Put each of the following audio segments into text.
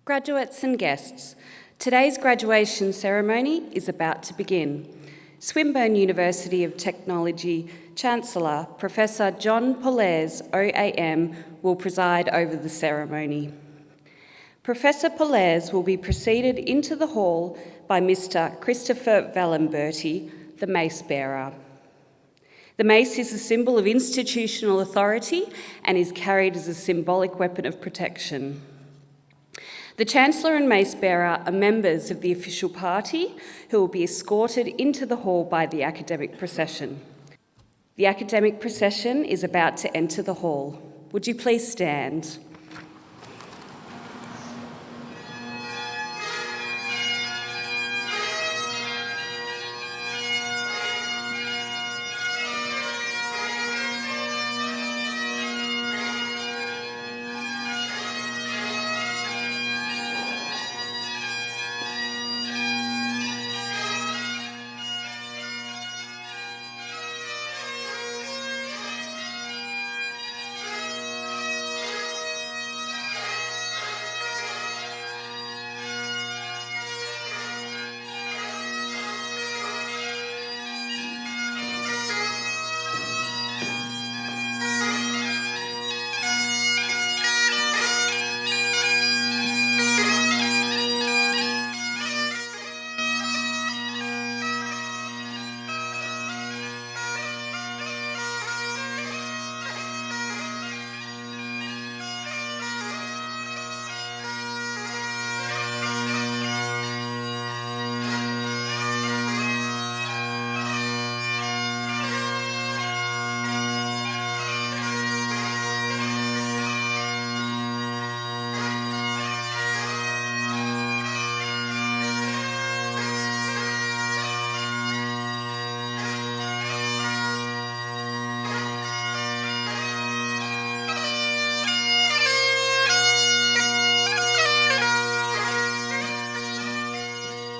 Graduates and guests, today's graduation ceremony is about to begin. Swinburne University of Technology Chancellor, Professor John Pollaers, OAM, will preside over the ceremony. Professor Pollaers will be preceded into the hall by Mr. Christopher Valenberti, the mace bearer. The mace is a symbol of institutional authority and is carried as a symbolic weapon of protection. The Chancellor and mace bearer are members of the official party who will be escorted into the hall by the academic procession. The academic procession is about to enter the hall. Would you please stand?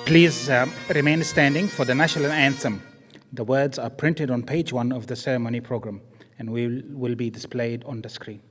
Please remain standing for the national anthem. The words are printed on page 1 of the ceremony program and will be displayed on the screen.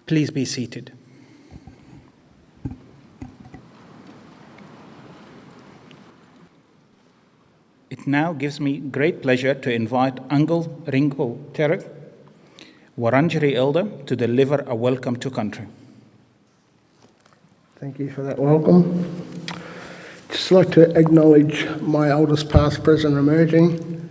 Please be seated. It now gives me great pleasure to invite Uncle Ringo Terek, Wurundjeri Elder, to deliver a welcome to country. Thank you for that welcome. Just like to acknowledge my elders past, present, emerging,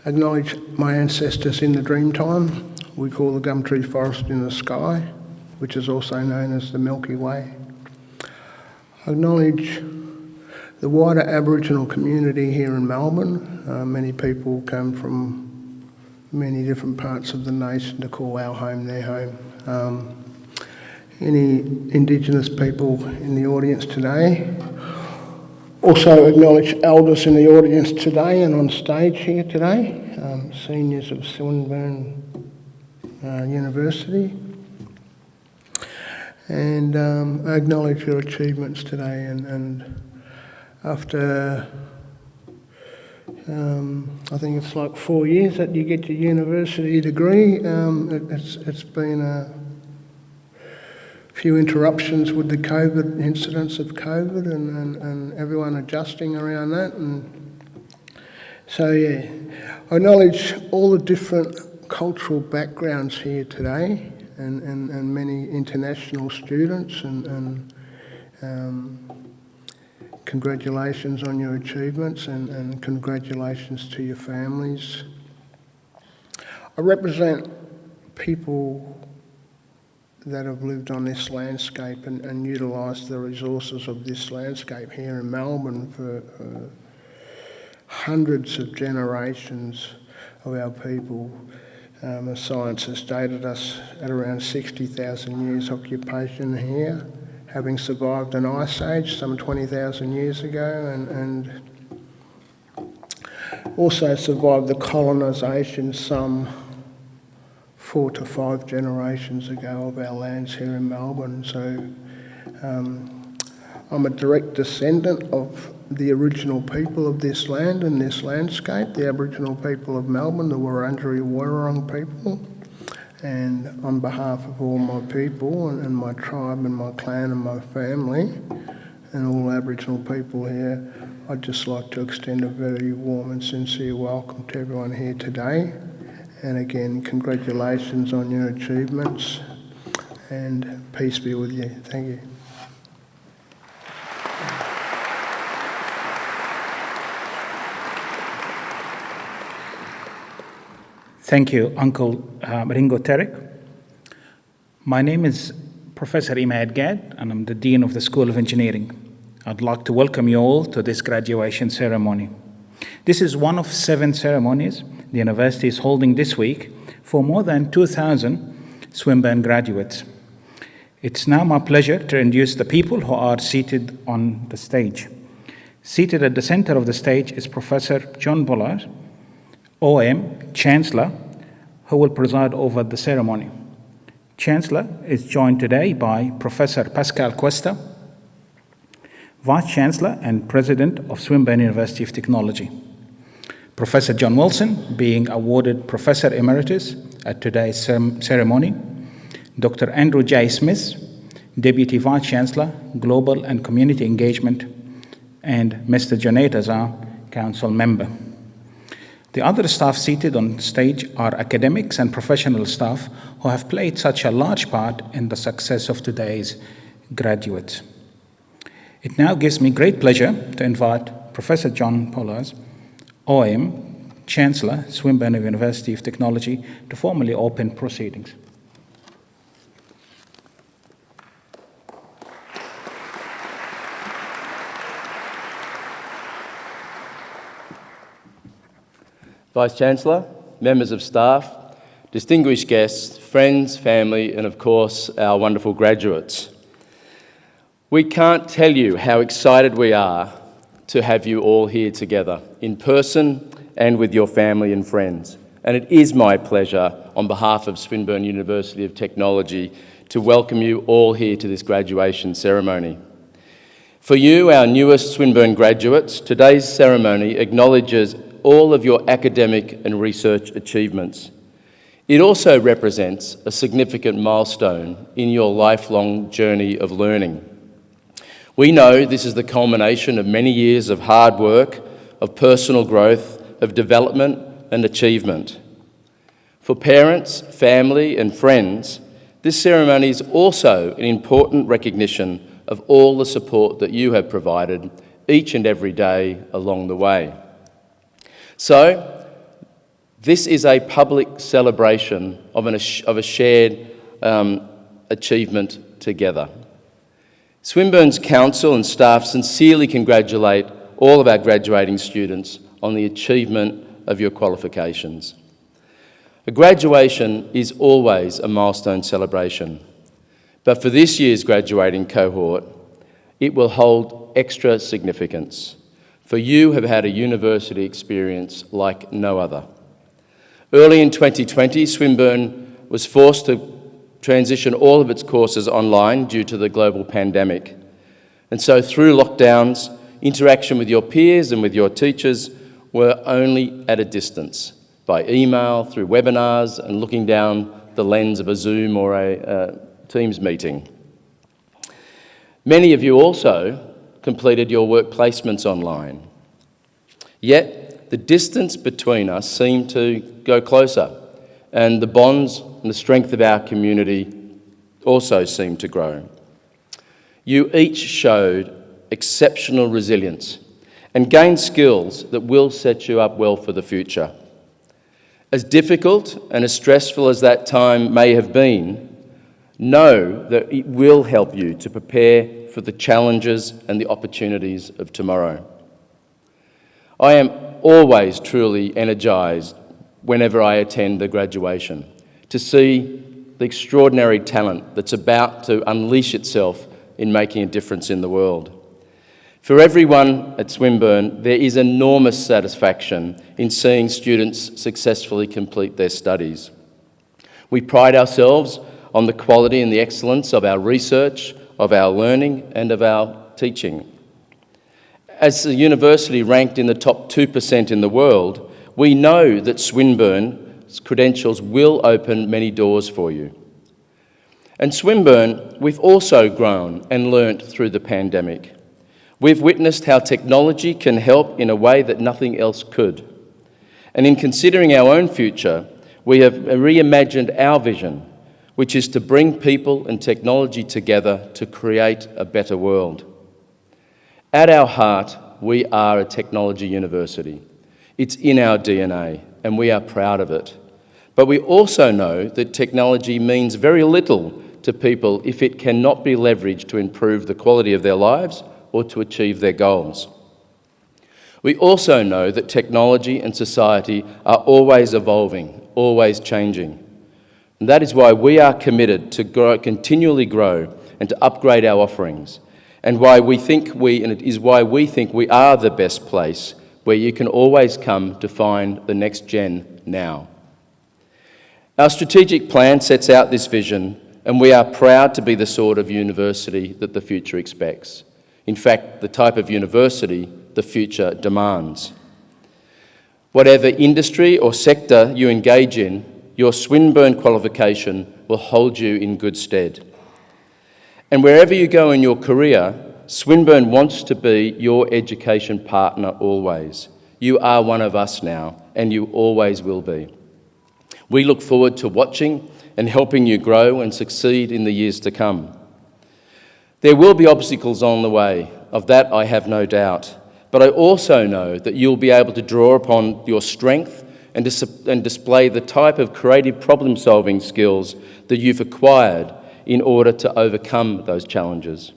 acknowledge my ancestors in the Dreamtime. We call the Gumtree Forest in the sky, which is also known as the Milky Way. I acknowledge the wider Aboriginal community here in Melbourne. Many people come from many different parts of the nation to call our home their home. Any Indigenous people in the audience today. Also acknowledge elders in the audience today and on stage here today, seniors of Swinburne University. And I acknowledge your achievements today, and after I think it's like 4 years that you get your university degree, it's been a few interruptions with the COVID incidents of COVID and everyone adjusting around that, and so yeah, I acknowledge all the different cultural backgrounds here today. And many international students and Congratulations on your achievements and congratulations to your families. I represent people that have lived on this landscape and utilised the resources of this landscape here in Melbourne for hundreds of generations of our people. Science has dated us at around 60,000 years occupation here, having survived an ice age some 20,000 years ago and also survived the colonisation some 4 to 5 generations ago of our lands here in Melbourne. So I'm a direct descendant of the original people of this land and this landscape, the Aboriginal people of Melbourne, the Wurundjeri Wurrung people. And on behalf of all my people and my tribe and my clan and my family and all Aboriginal people here, I'd just like to extend a very warm and sincere welcome to everyone here today. And again, congratulations on your achievements and peace be with you. Thank you. Thank you, Uncle Ringo Terek. My name is Professor Imad Gad, and I'm the Dean of the School of Engineering. I'd like to welcome you all to this graduation ceremony. This is one of 7 ceremonies the university is holding this week for more than 2,000 Swinburne graduates. It's now my pleasure to introduce the people who are seated on the stage. Seated at the center of the stage is Professor John Pollaers, OM, Chancellor, who will preside over the ceremony. Chancellor is joined today by Professor Pascal Cuesta, Vice Chancellor and President of Swinburne University of Technology. Professor John Wilson, being awarded Professor Emeritus at today's ceremony. Dr. Andrew J. Smith, Deputy Vice Chancellor, Global and Community Engagement, and Mr. Junaid Azhar, Council Member. The other staff seated on stage are academics and professional staff who have played such a large part in the success of today's graduates. It now gives me great pleasure to invite Professor John Pollaers, OM, Chancellor, Swinburne University of Technology, to formally open proceedings. Vice-Chancellor, members of staff, distinguished guests, friends, family, and of course, our wonderful graduates. We can't tell you how excited we are to have you all here together, in person and with your family and friends. And it is my pleasure, on behalf of Swinburne University of Technology, to welcome you all here to this graduation ceremony. For you, our newest Swinburne graduates, today's ceremony acknowledges all of your academic and research achievements. It also represents a significant milestone in your lifelong journey of learning. We know this is the culmination of many years of hard work, of personal growth, of development and achievement. For parents, family and friends, this ceremony is also an important recognition of all the support that you have provided each and every day along the way. So, this is a public celebration of a shared achievement together. Swinburne's council and staff sincerely congratulate all of our graduating students on the achievement of your qualifications. A graduation is always a milestone celebration, but for this year's graduating cohort, it will hold extra significance, for you have had a university experience like no other. Early in 2020, Swinburne was forced to transition all of its courses online due to the global pandemic. And so through lockdowns, interaction with your peers and with your teachers were only at a distance, by email, through webinars, and looking down the lens of a Zoom or a Teams meeting. Many of you also completed your work placements online. Yet, the distance between us seemed to go closer, and the bonds and the strength of our community also seemed to grow. You each showed exceptional resilience, and gain skills that will set you up well for the future. As difficult and as stressful as that time may have been, know that it will help you to prepare for the challenges and the opportunities of tomorrow. I am always truly energised whenever I attend the graduation to see the extraordinary talent that's about to unleash itself in making a difference in the world. For everyone at Swinburne, there is enormous satisfaction in seeing students successfully complete their studies. We pride ourselves on the quality and the excellence of our research, of our learning, and of our teaching. As a university ranked in the top 2% in the world, we know that Swinburne's credentials will open many doors for you. And Swinburne, we've also grown and learnt through the pandemic. We've witnessed how technology can help in a way that nothing else could. And in considering our own future, we have reimagined our vision, which is to bring people and technology together to create a better world. At our heart, we are a technology university. It's in our DNA, and we are proud of it. But we also know that technology means very little to people if it cannot be leveraged to improve the quality of their lives or to achieve their goals. We also know that technology and society are always evolving, always changing. And that is why we are committed to continually grow and to upgrade our offerings, and it is why we think we are the best place where you can always come to find the next gen now. Our strategic plan sets out this vision, and we are proud to be the sort of university that the future expects. In fact, the type of university the future demands. Whatever industry or sector you engage in, your Swinburne qualification will hold you in good stead. And wherever you go in your career, Swinburne wants to be your education partner always. You are one of us now, and you always will be. We look forward to watching and helping you grow and succeed in the years to come. There will be obstacles on the way, of that I have no doubt, but I also know that you'll be able to draw upon your strength and display the type of creative problem-solving skills that you've acquired in order to overcome those challenges.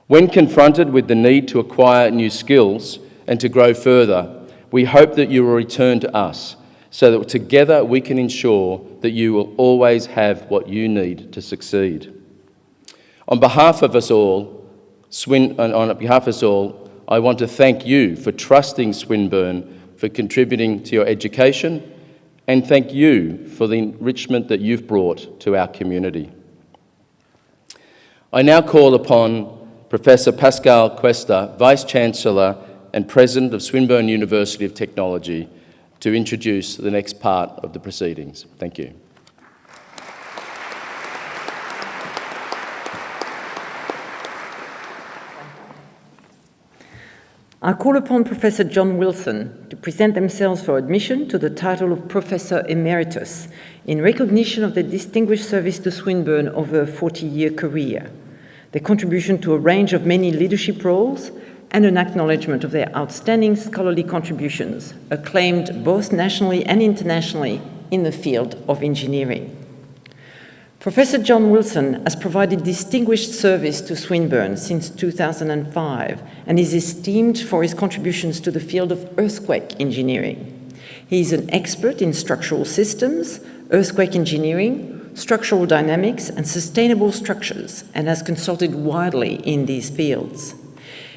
When confronted with the need to acquire new skills and to grow further, we hope that you will return to us so that together we can ensure that you will always have what you need to succeed. On behalf of us all, I want to thank you for trusting Swinburne, for contributing to your education, and thank you for the enrichment that you've brought to our community. I now call upon Professor Pascal Cuesta, Vice-Chancellor and President of Swinburne University of Technology, to introduce the next part of the proceedings. Thank you. I call upon Professor John Wilson to present themselves for admission to the title of Professor Emeritus in recognition of their distinguished service to Swinburne over a 40-year career, their contribution to a range of many leadership roles, and an acknowledgement of their outstanding scholarly contributions, acclaimed both nationally and internationally in the field of engineering. Professor John Wilson has provided distinguished service to Swinburne since 2005 and is esteemed for his contributions to the field of earthquake engineering. He is an expert in structural systems, earthquake engineering, structural dynamics, and sustainable structures, and has consulted widely in these fields.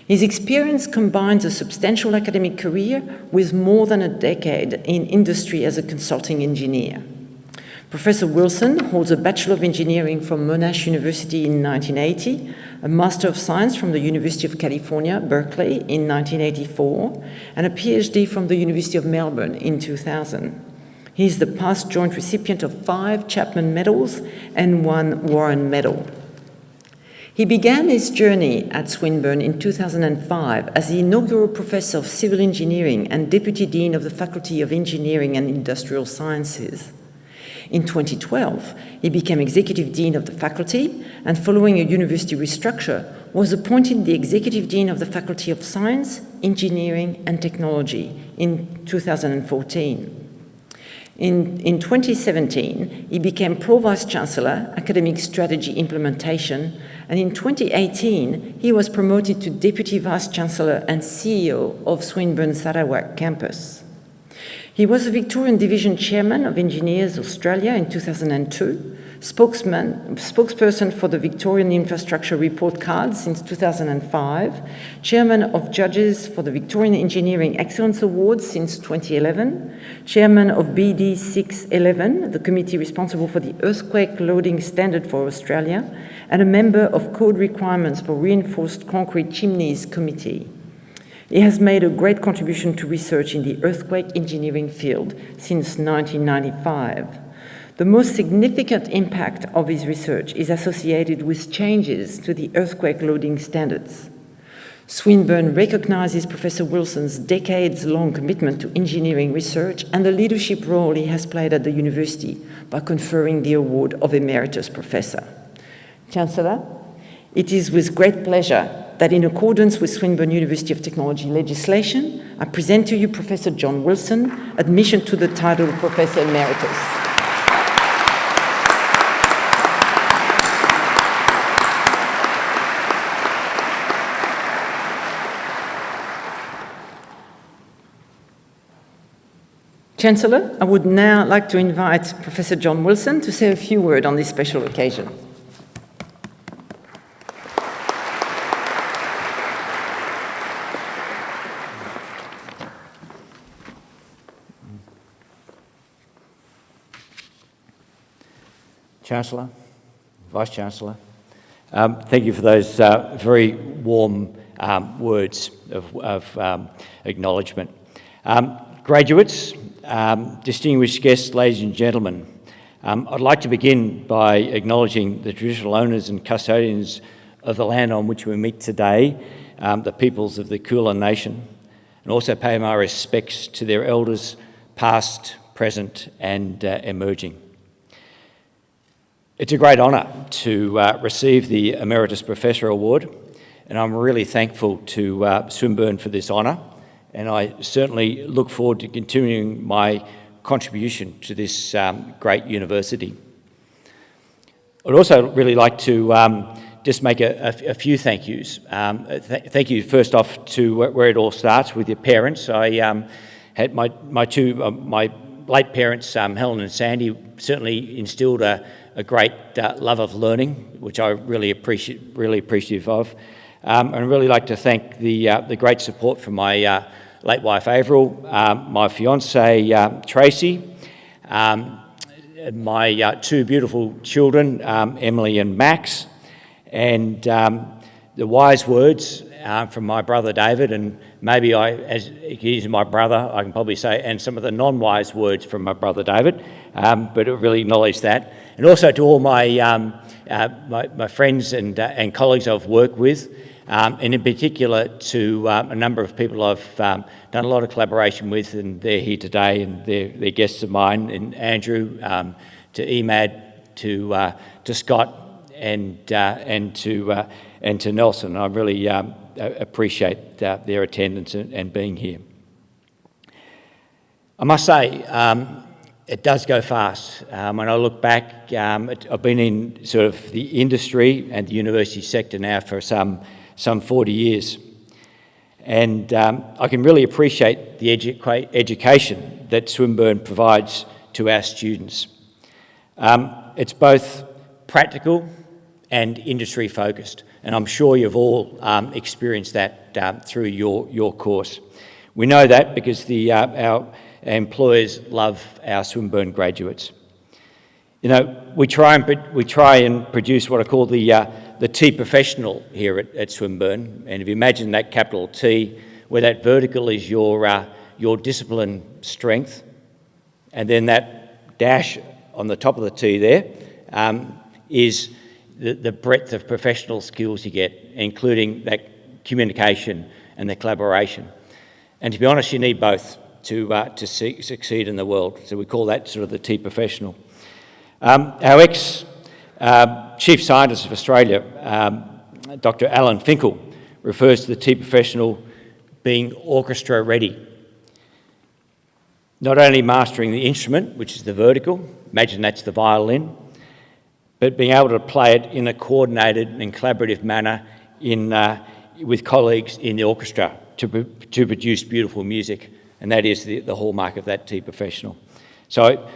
His experience combines a substantial academic career with more than a decade in industry as a consulting engineer. Professor Wilson holds a Bachelor of Engineering from Monash University in 1980, a Master of Science from the University of California, Berkeley in 1984, and a PhD from the University of Melbourne in 2000. He is the past joint recipient of 5 Chapman Medals and 1 Warren Medal. He began his journey at Swinburne in 2005 as the inaugural Professor of Civil Engineering and Deputy Dean of the Faculty of Engineering and Industrial Sciences. In 2012, he became Executive Dean of the Faculty, and following a university restructure, was appointed the Executive Dean of the Faculty of Science, Engineering and Technology in 2014. In 2017, he became Pro-Vice-Chancellor, Academic Strategy Implementation, and in 2018, he was promoted to Deputy Vice-Chancellor and CEO of Swinburne Sarawak campus. He was the Victorian Division Chairman of Engineers Australia in 2002, spokesperson for the Victorian Infrastructure Report Card since 2005, Chairman of Judges for the Victorian Engineering Excellence Awards since 2011, Chairman of BD 611, the committee responsible for the Earthquake Loading Standard for Australia, and a member of Code Requirements for Reinforced Concrete Chimneys Committee. He has made a great contribution to research in the earthquake engineering field since 1995. The most significant impact of his research is associated with changes to the earthquake loading standards. Swinburne recognizes Professor Wilson's decades-long commitment to engineering research and the leadership role he has played at the university by conferring the award of Emeritus Professor. Chancellor, it is with great pleasure that in accordance with Swinburne University of Technology legislation, I present to you Professor John Wilson, admission to the title of Professor Emeritus. Chancellor, I would now like to invite Professor John Wilson to say a few words on this special occasion. Chancellor, Vice-Chancellor, thank you for those very warm words of acknowledgement. Graduates, distinguished guests, ladies and gentlemen, I'd like to begin by acknowledging the traditional owners and custodians of the land on which we meet today, the peoples of the Kulin Nation, and also pay my respects to their elders, past, present and emerging. It's a great honour to receive the Emeritus Professor Award, and I'm really thankful to Swinburne for this honour, and I certainly look forward to continuing my contribution to this great university. I'd also really like to just make a few thank yous. Thank you first off to where it all starts, with your parents. I had my late parents, Helen and Sandy, certainly instilled a great love of learning, which I really appreciative of. And I'd really like to thank the great support from my late wife Avril, my fiancée Tracy, my two beautiful children, Emily and Max, and the wise words from my brother David, and maybe as he's my brother, I can probably say, and some of the non-wise words from my brother David, but I really acknowledge that. And also to all my friends and colleagues I've worked with, and in particular to a number of people I've done a lot of collaboration with, and they're here today, and they're guests of mine, and Andrew, to Emad, to Scott, and to Nelson. I really appreciate their attendance and being here. I must say, it does go fast. When I look back, I've been in sort of the industry and the university sector now for some 40 years. And I can really appreciate the education that Swinburne provides to our students. It's both practical and industry focused, and I'm sure you've all experienced that through your course. We know that because our employers love our Swinburne graduates. You know, we try and produce what I call the T professional here at Swinburne, and if you imagine that capital T, where that vertical is your discipline strength, and then that dash on the top of the T there is the breadth of professional skills you get, including that communication and the collaboration. And to be honest, you need both to succeed in the world. So we call that sort of the T professional. Our ex-Chief Scientist of Australia, Dr. Alan Finkel, refers to the tea professional being orchestra ready. Not only mastering the instrument, which is the vertical, imagine that's the violin, but being able to play it in a coordinated and collaborative manner with colleagues in the orchestra to produce beautiful music, and that is the hallmark of that tea professional. So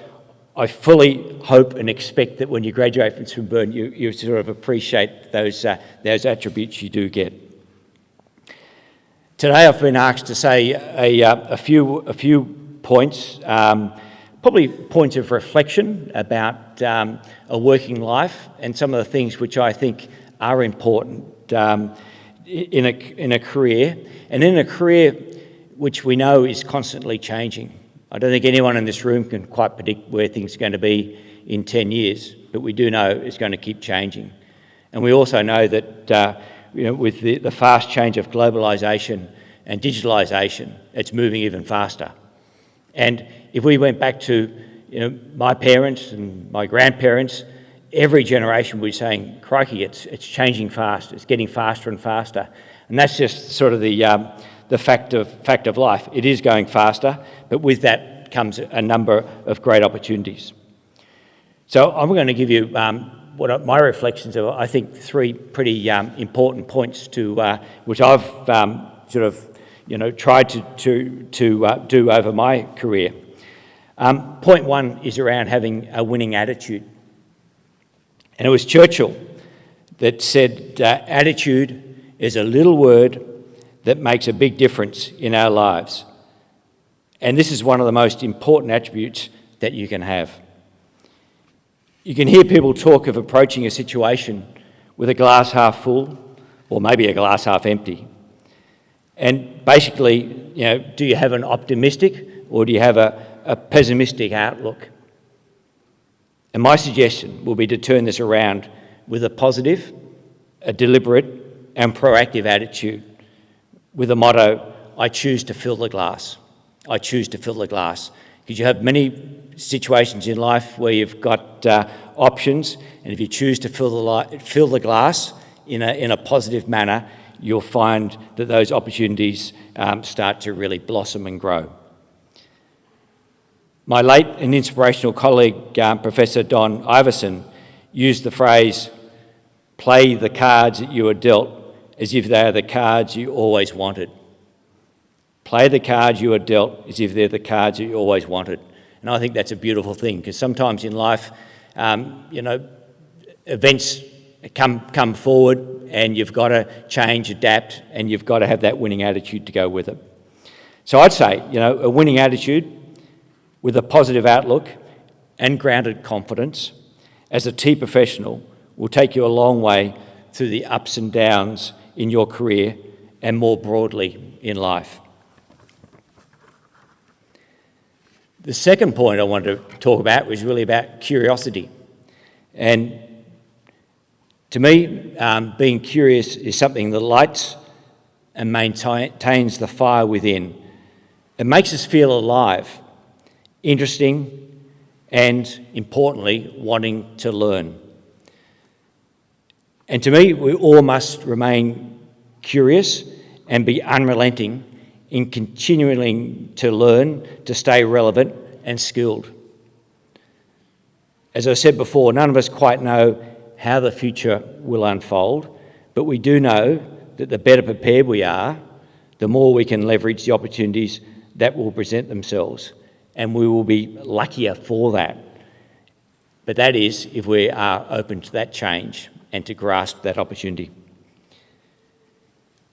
I fully hope and expect that when you graduate from Swinburne, you sort of appreciate those attributes you do get. Today I've been asked to say a few points, probably points of reflection about a working life and some of the things which I think are important in a career, and in a career which we know is constantly changing. I don't think anyone in this room can quite predict where things are going to be in 10 years, but we do know it's going to keep changing. And we also know that with the fast change of globalisation and digitalisation, it's moving even faster. And if we went back to my parents and my grandparents, every generation would be saying, crikey, it's changing fast, it's getting faster and faster. And that's just sort of the fact of life. It is going faster, but with that comes a number of great opportunities. So I'm going to give you what my reflections are. I think three pretty important points to which I've tried to do over my career. Point one is around having a winning attitude. And it was Churchill that said, attitude is a little word that makes a big difference in our lives. And this is one of the most important attributes that you can have. You can hear people talk of approaching a situation with a glass half full, or maybe a glass half empty. And basically, do you have an optimistic or do you have a pessimistic outlook? And my suggestion will be to turn this around with a positive, a deliberate and proactive attitude, with the motto, I choose to fill the glass. I choose to fill the glass. Because you have many situations in life where you've got options, and if you choose to fill the glass in a positive manner, you'll find that those opportunities start to really blossom and grow. My late and inspirational colleague, Professor Don Iverson, used the phrase, play the cards that you are dealt as if they are the cards you always wanted. Play the cards you are dealt as if they're the cards that you always wanted. And I think that's a beautiful thing, because sometimes in life, events come forward and you've got to change, adapt, and you've got to have that winning attitude to go with it. So I'd say, a winning attitude with a positive outlook and grounded confidence as a tea professional will take you a long way through the ups and downs in your career and more broadly in life. The second point I wanted to talk about was really about curiosity. And to me, being curious is something that lights and maintains the fire within. It makes us feel alive, interesting, and importantly, wanting to learn. And to me, we all must remain curious and be unrelenting in continuing to learn, to stay relevant and skilled. As I said before, none of us quite know how the future will unfold, but we do know that the better prepared we are, the more we can leverage the opportunities that will present themselves, and we will be luckier for that. But that is if we are open to that change and to grasp that opportunity.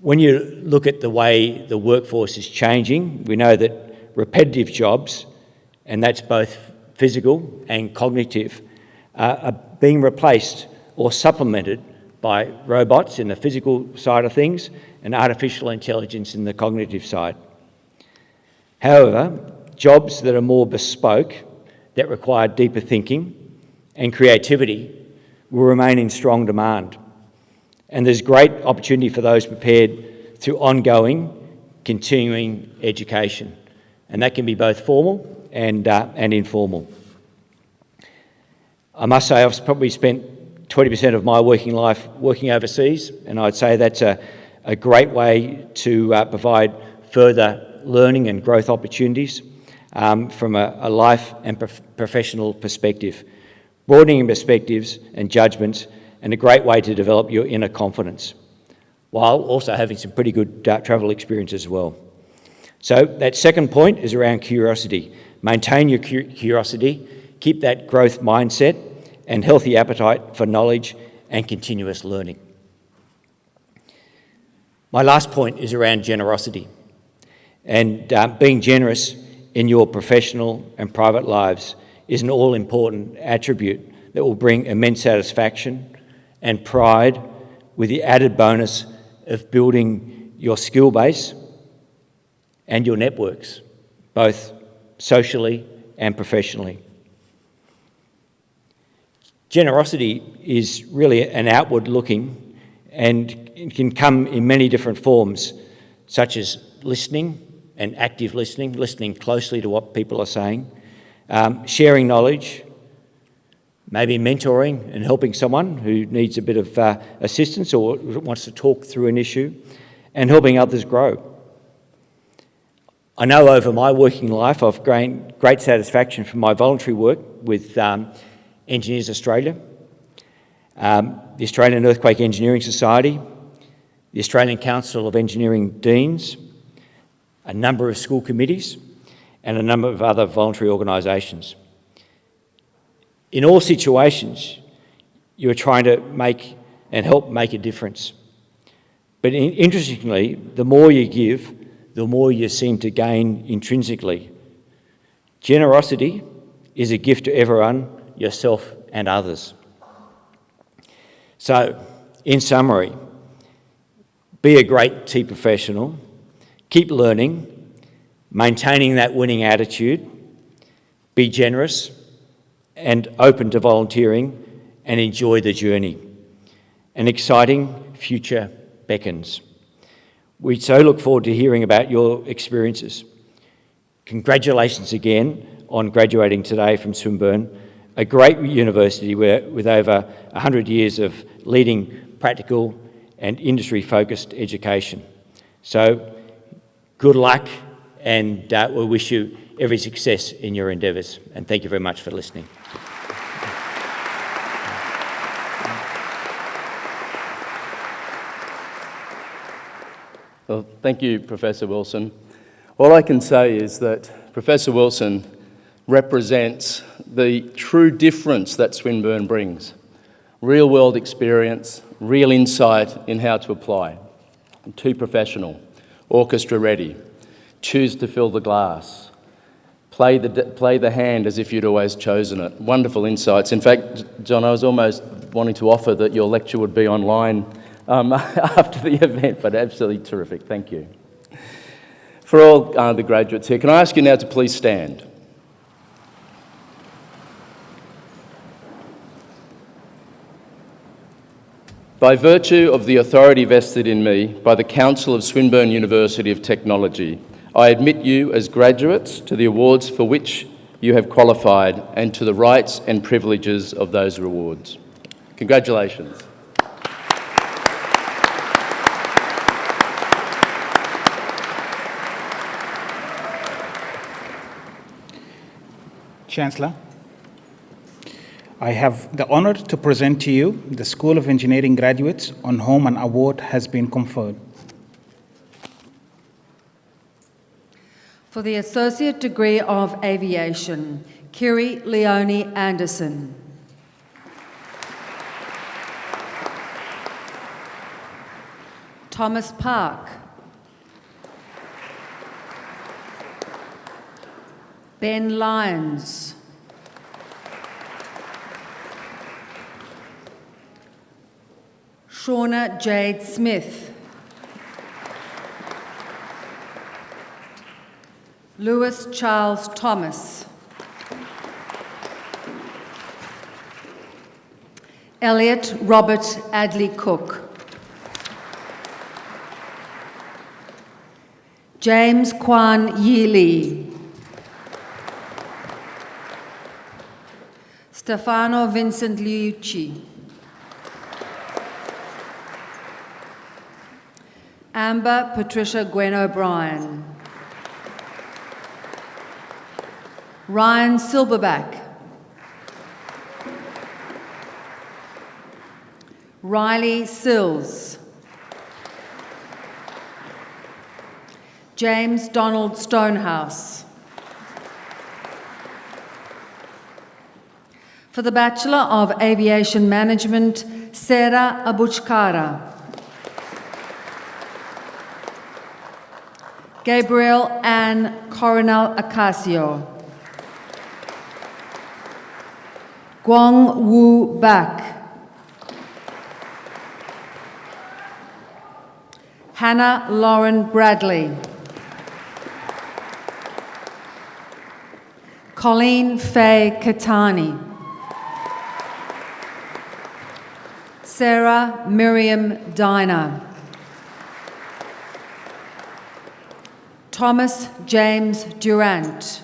When you look at the way the workforce is changing, we know that repetitive jobs, and that's both physical and cognitive, are being replaced or supplemented by robots in the physical side of things and artificial intelligence in the cognitive side. However, jobs that are more bespoke, that require deeper thinking and creativity, will remain in strong demand. And there's great opportunity for those prepared through ongoing, continuing education. And that can be both formal and informal. I must say I've probably spent 20% of my working life working overseas, and I'd say that's a great way to provide further learning and growth opportunities from a life and professional perspective, broadening perspectives and judgments, and a great way to develop your inner confidence, while also having some pretty good travel experience as well. So that second point is around curiosity. Maintain your curiosity, keep that growth mindset and healthy appetite for knowledge and continuous learning. My last point is around generosity, and being generous in your professional and private lives is an all-important attribute that will bring immense satisfaction and pride, with the added bonus of building your skill base and your networks, both socially and professionally. Generosity is really an outward-looking, and it can come in many different forms, such as listening and active listening, listening closely to what people are saying, sharing knowledge, maybe mentoring and helping someone who needs a bit of assistance or wants to talk through an issue, and helping others grow. I know over my working life I've gained great satisfaction from my voluntary work with Engineers Australia, the Australian Earthquake Engineering Society, the Australian Council of Engineering Deans, a number of school committees, and a number of other voluntary organisations. In all situations, you're trying to make and help make a difference. But interestingly, the more you give, the more you seem to gain intrinsically. Generosity is a gift to everyone, yourself and others. So, in summary, be a great tea professional, keep learning, maintaining that winning attitude, be generous and open to volunteering, and enjoy the journey. An exciting future beckons. We so look forward to hearing about your experiences. Congratulations again on graduating today from Swinburne, a great university with over 100 years of leading practical and industry-focused education. So, good luck, and we wish you every success in your endeavours. And thank you very much for listening. Well, thank you, Professor Wilson. All I can say is that Professor Wilson represents the true difference that Swinburne brings. Real-world experience, real insight in how to apply. Too professional, orchestra ready, choose to fill the glass, play the hand as if you'd always chosen it. Wonderful insights. In fact, John, I was almost wanting to offer that your lecture would be online after the event, but absolutely terrific. Thank you. For all the graduates here, can I ask you now to please stand? By virtue of the authority vested in me by the Council of Swinburne University of Technology, I admit you as graduates to the awards for which you have qualified and to the rights and privileges of those rewards. Congratulations. Chancellor, I have the honour to present to you the School of Engineering graduates on whom an award has been conferred. For the Associate Degree of Aviation, Kiri Leonie Anderson. Thomas Park. Ben Lyons. Shauna Jade Smith. Lewis Charles Thomas. Elliot Robert Adley Cook. James Kwan Yi Lee. Stefano Vincent Liucci. Amber Patricia Gwen O'Brien. Ryan Silverback. Riley Sills. James Donald Stonehouse. For the Bachelor of Aviation Management, Sarah Abuchkara. Gabriel Ann Coronel Acasio. Guang Wu Bak. Hannah Lauren Bradley. Colleen Faye Katani. Sarah Miriam Diner. Thomas James Durant.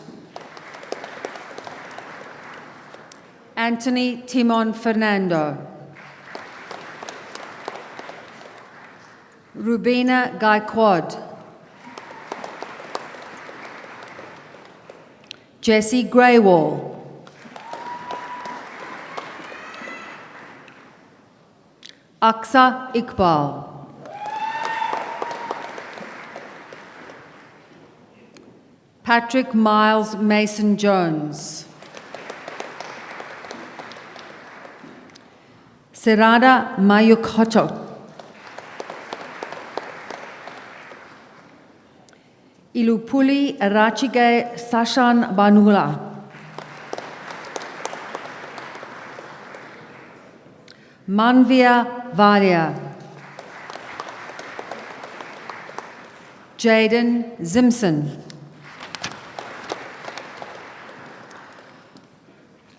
Anthony Timon Fernando. Rubina Gaikwad. Jessie Greywall. Aksa Iqbal. Patrick Miles Mason Jones. Serada Mayukhochot. Ilupuli Rachige Sashan Banula. Manvia Valia. Jaden Zimson.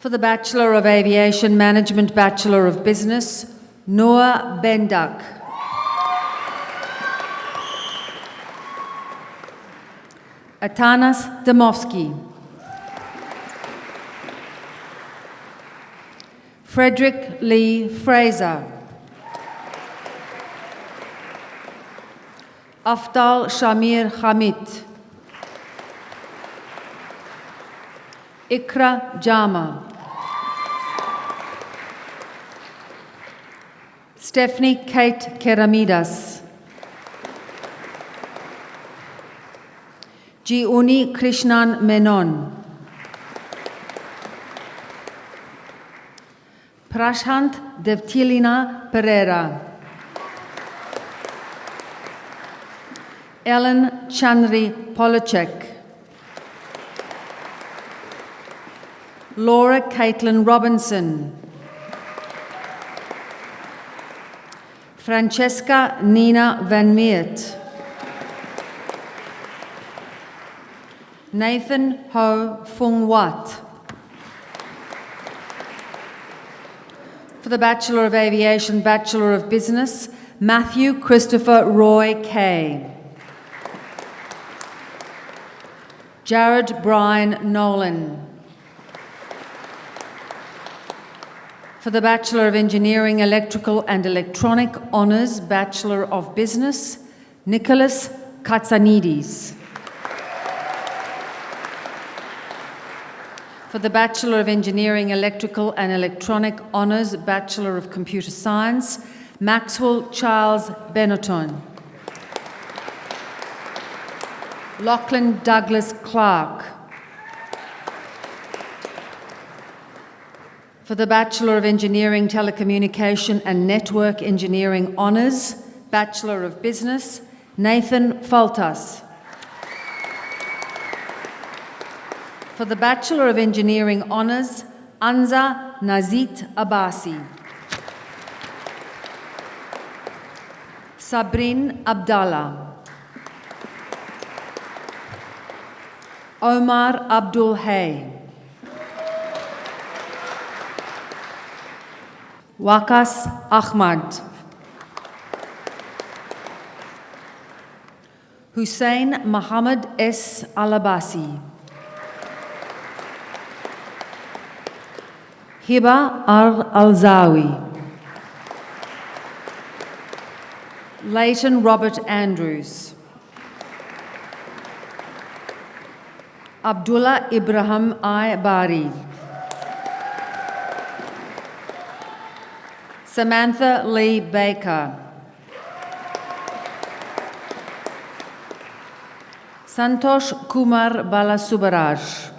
For the Bachelor of Aviation Management, Bachelor of Business, Noah Bendak. Atanas Demovsky. Frederick Lee Fraser. Afdal Shamir Hamid. Ikra Jama. Stephanie Kate Keramidas. Jiuni Krishnan Menon. Prashant Devtilina Pereira. Ellen Chanri Polachek. Laura Caitlin Robinson. Francesca Nina Van Meert. Nathan Ho Fung Wat. For the Bachelor of Aviation, Bachelor of Business, Matthew Christopher Roy Kay. Jared Brian Nolan. For the Bachelor of Engineering, Electrical and Electronic Honours, Bachelor of Business, Nicholas Katsanidis. For the Bachelor of Engineering, Electrical and Electronic Honours, Bachelor of Computer Science, Maxwell Charles Benetton. Lachlan Douglas Clark. For the Bachelor of Engineering, Telecommunication and Network Engineering Honours, Bachelor of Business, Nathan Faltas. For the Bachelor of Engineering Honours, Anza Nazit Abbasi. Sabrin Abdallah. Omar Abdul Hay. Wakas Ahmad. Hussein Muhammad S. Alabasi. Hiba Al-Alzawi. Leighton Robert Andrews. Abdullah Ibrahim I. Bari. Samantha Lee Baker. Santosh Kumar Balasubaraj.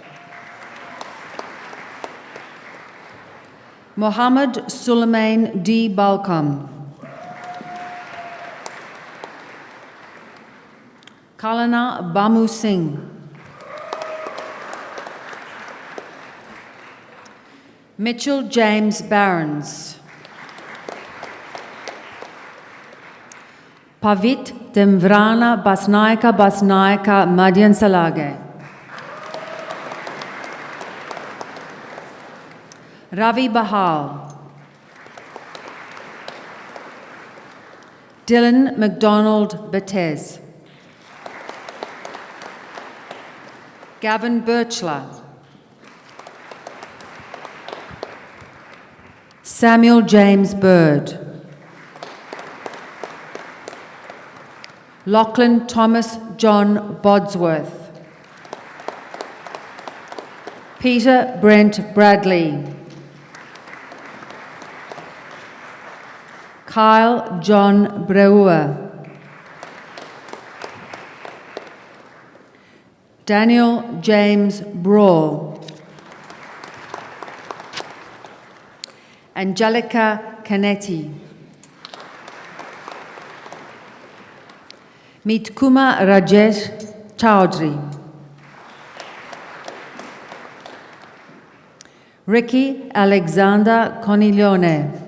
Mohammed Sulaiman D. Balkam. Kalana Bamu Singh. Mitchell James Barons. Pavit Demvrana Basnaika Madyan Salage. Ravi Bahal. Dylan McDonald Betez. Gavin Birchler. Samuel James Bird. Lachlan Thomas John Bodsworth. Peter Brent Bradley. Kyle John Brewer. Daniel James Braw. Angelica Canetti. Mitkuma Rajesh Chowdhury. Ricky Alexander Coniglione.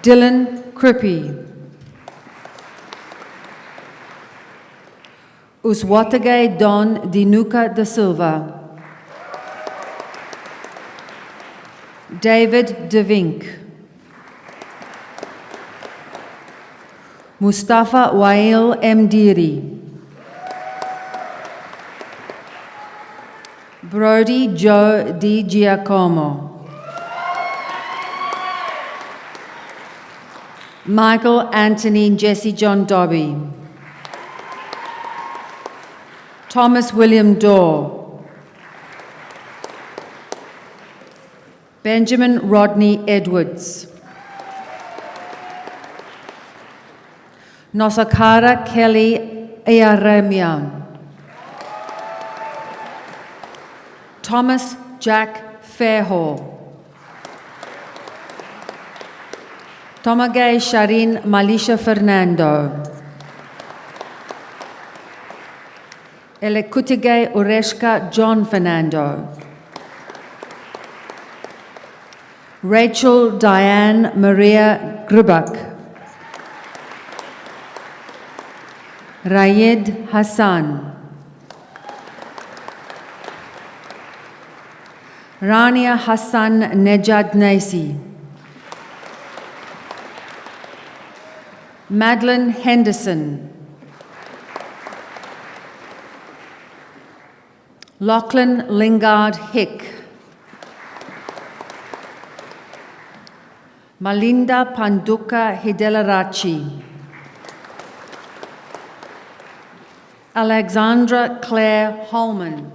Dylan Crippi. Uswatage Don Dinuka da Silva. David De Vink. Mustafa Wael Mdiri. Brody Joe Di Giacomo. Michael Anthony Jesse John Dobby. Thomas William Dorr. Benjamin Rodney Edwards. Nosakara Kelly Ayaremian. Thomas Jack Fairhall. Tomagay Sharin Malisha Fernando. Elekutige Ureshka John Fernando. Rachel Diane Maria Grubak. Rayed Hassan. Rania Hassan Nejad Naisi. Madeline Henderson. Lachlan Lingard Hick. Malinda Panduka Hidelarachi. Alexandra Claire Holman.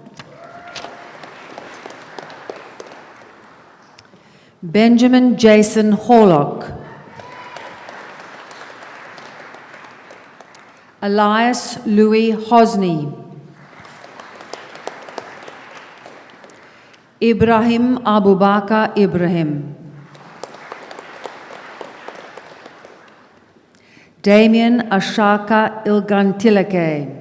Benjamin Jason Horlock. Elias Louis Hosni. Ibrahim Abubakar Ibrahim. Damien Ashaka Ilgantilake.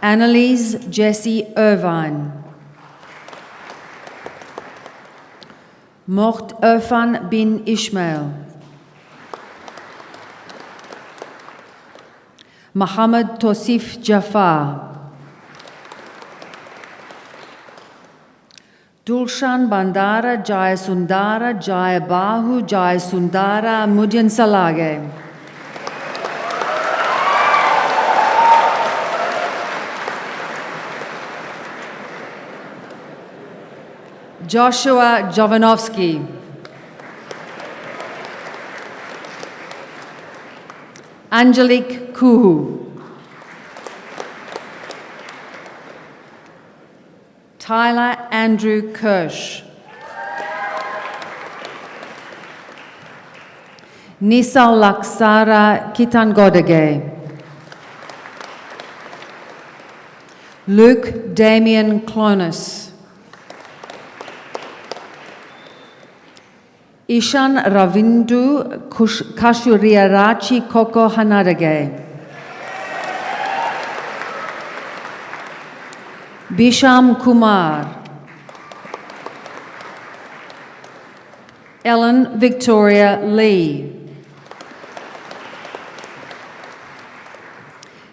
Annalise Jessie Irvine. Mort Irfan bin Ishmael. Muhammad Tosif Jafar. Dulshan Bandara Jayasundara Jayabahu Jayasundara Mudyan Salage. Joshua Jovanovski. Angelique Kuhu. Tyler Andrew Kirsch. Nisal Laksara Kitangodage. Luke Damien Clonus. Ishan Ravindu Kashuriarachi Koko Hanadage. Bisham Kumar. Ellen Victoria Lee.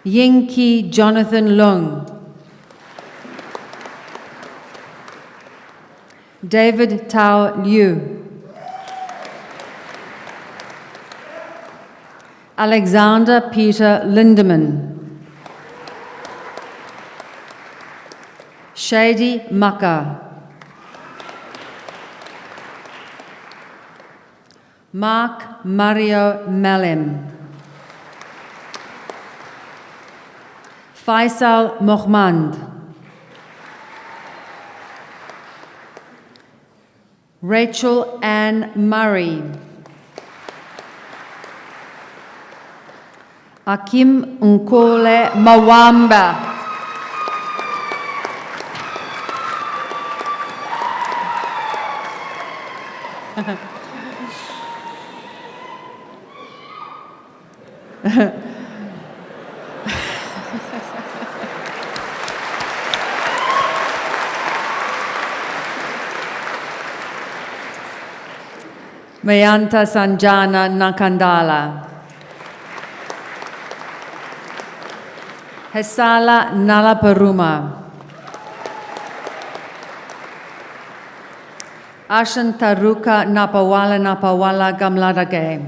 Yingki Jonathan Lung. David Tao Liu. Alexander Peter Lindemann. Shady Maka. Mark Mario Malim. Faisal Mohmand. Rachel Ann Murray. Akim Nkole Mawamba. Mayanta Sanjana Nakandala. Hesala Nalaparuma. Ashan Taruka Napawala Gamladage.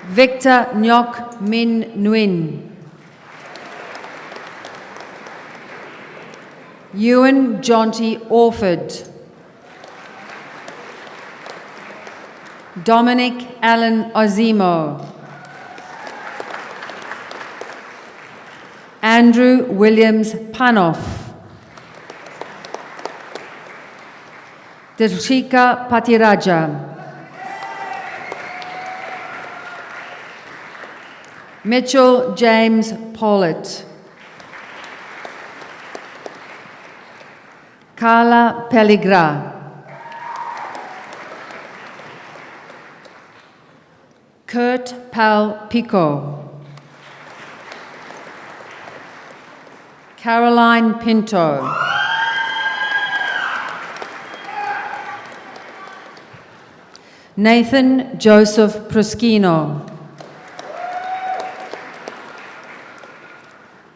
Victor Nyok Min Nguyen. Ewan Jonty Orford. Dominic Allen Ozimo. Andrew Williams Panoff. Dirshika Patiraja. Mitchell James Pollitt. Carla Pelligra. Kurt Pal Pico. Caroline Pinto. Nathan Joseph Proskino.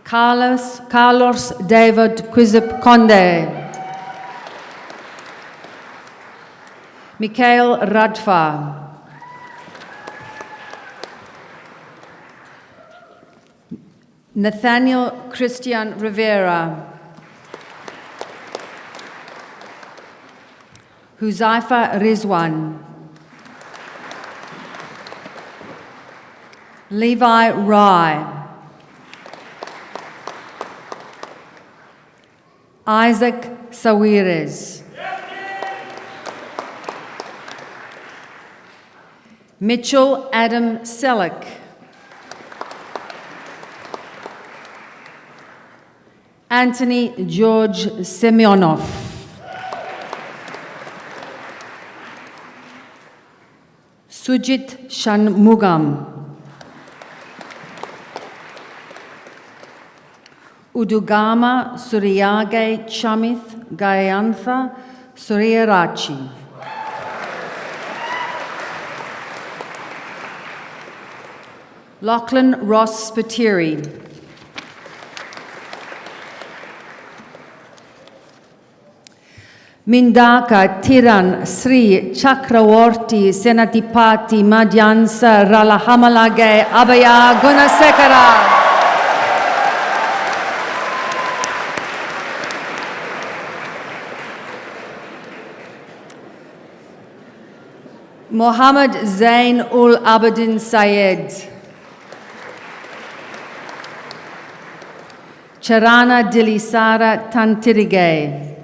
Carlos David Quizip Conde. Mikhail Radfa. Nathaniel Christian Rivera. Huzaifa Rizwan. Levi Rai. Isaac Sawires. Mitchell Adam Selleck. Anthony George Semyonov. Sujit Shanmugam. Udugama Suryage Chamith Gayantha Suryarachi. Lachlan Ross Spiteri. Mindaka Tiran Sri Chakrawarti Senatipati Madhyansa Ralahamalage Abhaya Gunasekara. Mohammed Zain ul Abidin Sayed. Charana Dilisara Tantirige.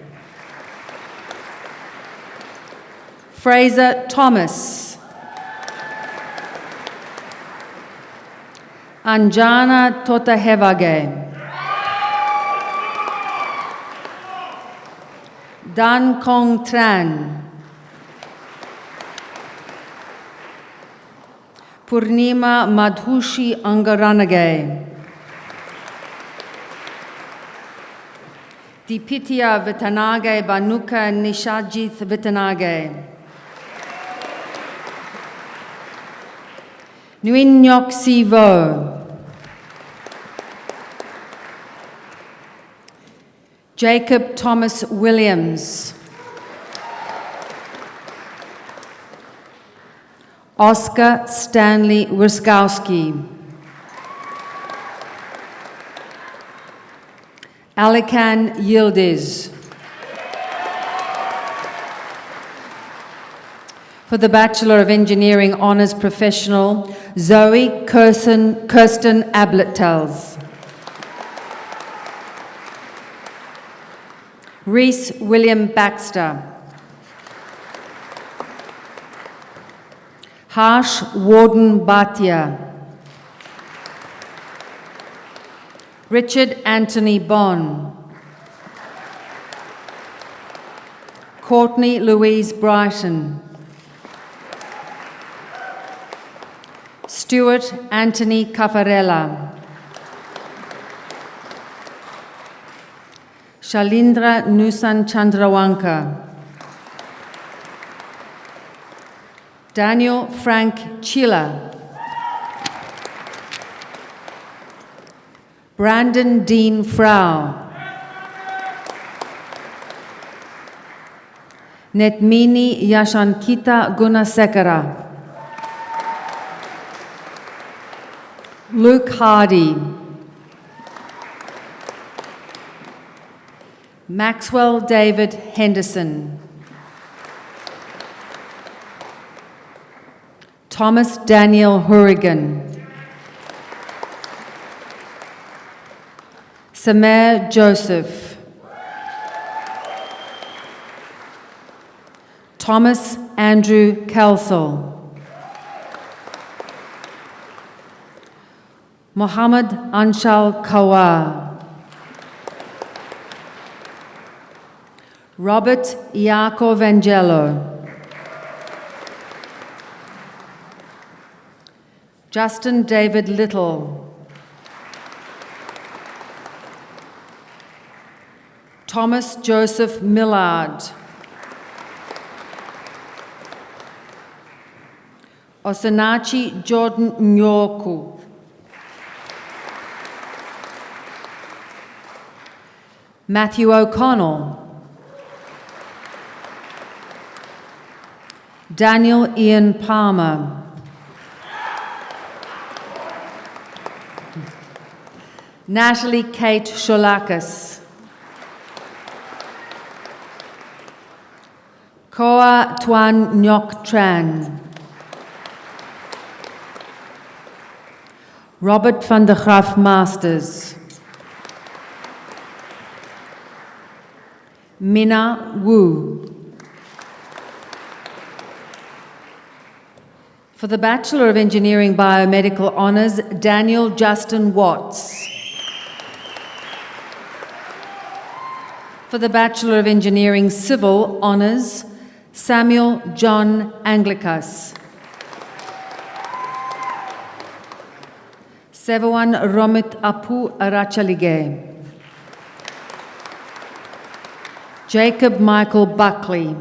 Fraser Thomas. Anjana Totahevage. Dan Kong Tran. Purnima Madhushi Angaranage. Dipitya Vitanage Banuka Nishajith Vitanage. Nuinyok Sivo. Jacob Thomas Williams. Oscar Stanley Wiskowski. Alikan Yildiz. For the Bachelor of Engineering Honours Professional, Zoe Kirsten Ablettels. Reese William Baxter. Harsh Warden Bhatia. Richard Anthony Bonn. Courtney Louise Brighton. Stuart Anthony Caffarella. Shalindra Nusan Chandrawanka. Daniel Frank Chila. Brandon Dean Frau. Netmini Yashankita Gunasekara. Luke Hardy. Maxwell David Henderson. Thomas Daniel Hurrigan. Samer Joseph. Thomas Andrew Kelsall. Mohammed Anshal Kawar. Robert Iakov Angelo. Justin David Little. Thomas Joseph Millard. Osinachi Jordan Nyoku. Matthew O'Connell. Daniel Ian Palmer. Natalie Kate Sholakis. Koa Tuan Nyok Tran. Robert van der Graaf Masters. Mina Wu. For the Bachelor of Engineering Biomedical Honours, Daniel Justin Watts. For the Bachelor of Engineering Civil Honours, Samuel John Anglicus. Sevawan Romit Apu Arachalige. Jacob Michael Buckley.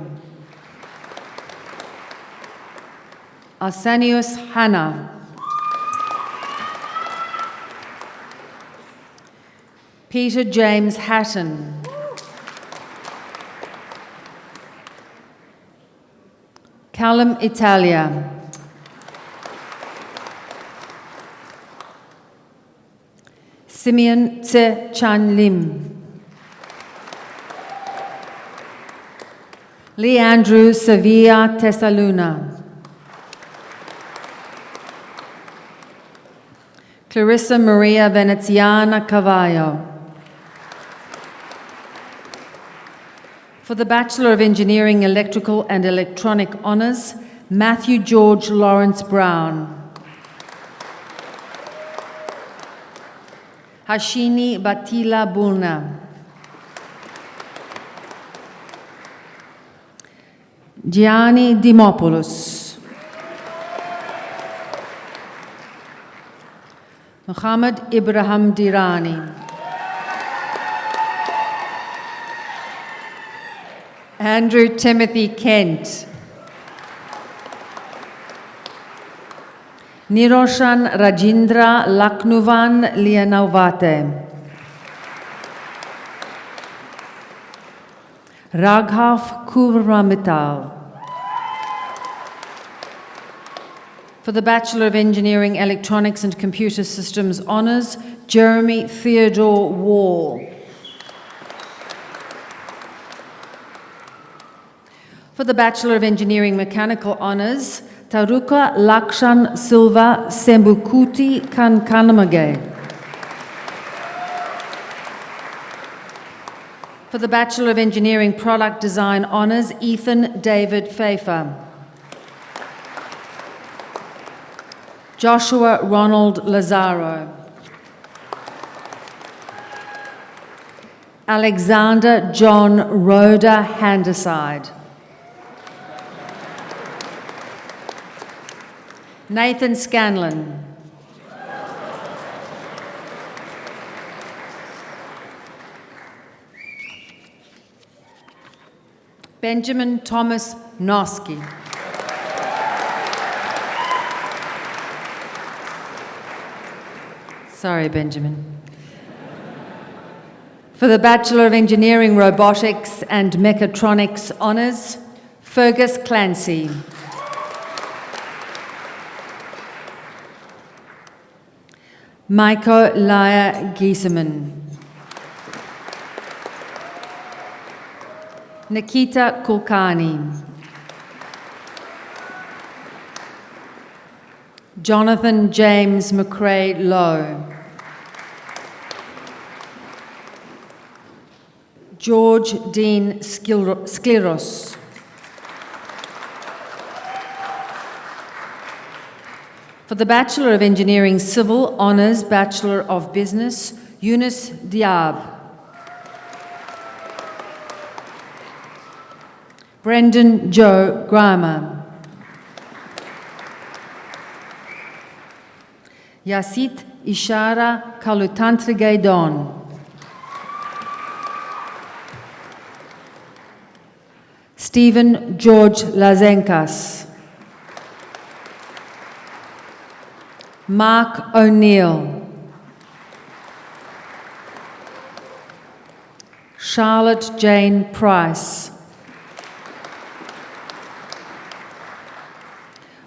Arsenius Hanna. Peter James Hatton. Callum Italia. Simeon Tse Chan Lim. Lee Andrew Sevilla Tessaluna. Clarissa Maria Veneziana Cavallo. For the Bachelor of Engineering, Electrical and Electronic Honours, Matthew George Lawrence Brown. Hashini Batila Bulna. Gianni Dimopoulos. Muhammad Ibrahim Dirani. Andrew Timothy Kent. Niroshan Rajindra Laknuvan Lianavate. Raghav Kuramital. For the Bachelor of Engineering, Electronics and Computer Systems Honours, Jeremy Theodore Wall. For the Bachelor of Engineering, Mechanical Honours, Taruka Lakshan Silva Sembukuti Kankanamage. For the Bachelor of Engineering, Product Design Honours, Ethan David Pfeiffer. Joshua Ronald Lazaro. Alexander John Rhoda Handeside. Nathan Scanlon. Benjamin Thomas Noski. Sorry, Benjamin. For the Bachelor of Engineering, Robotics and Mechatronics Honours, Fergus Clancy. Maiko Laya Giesemann. Nikita Kulkarni. Jonathan James McRae Lowe. George Dean Skleros. For the Bachelor of Engineering, Civil Honours, Bachelor of Business, Yunus Diab. Brendan Joe Grimer. Yasit Ishara Kalutantrigaidon. Stephen George Lazenkas. Mark O'Neill. Charlotte Jane Price.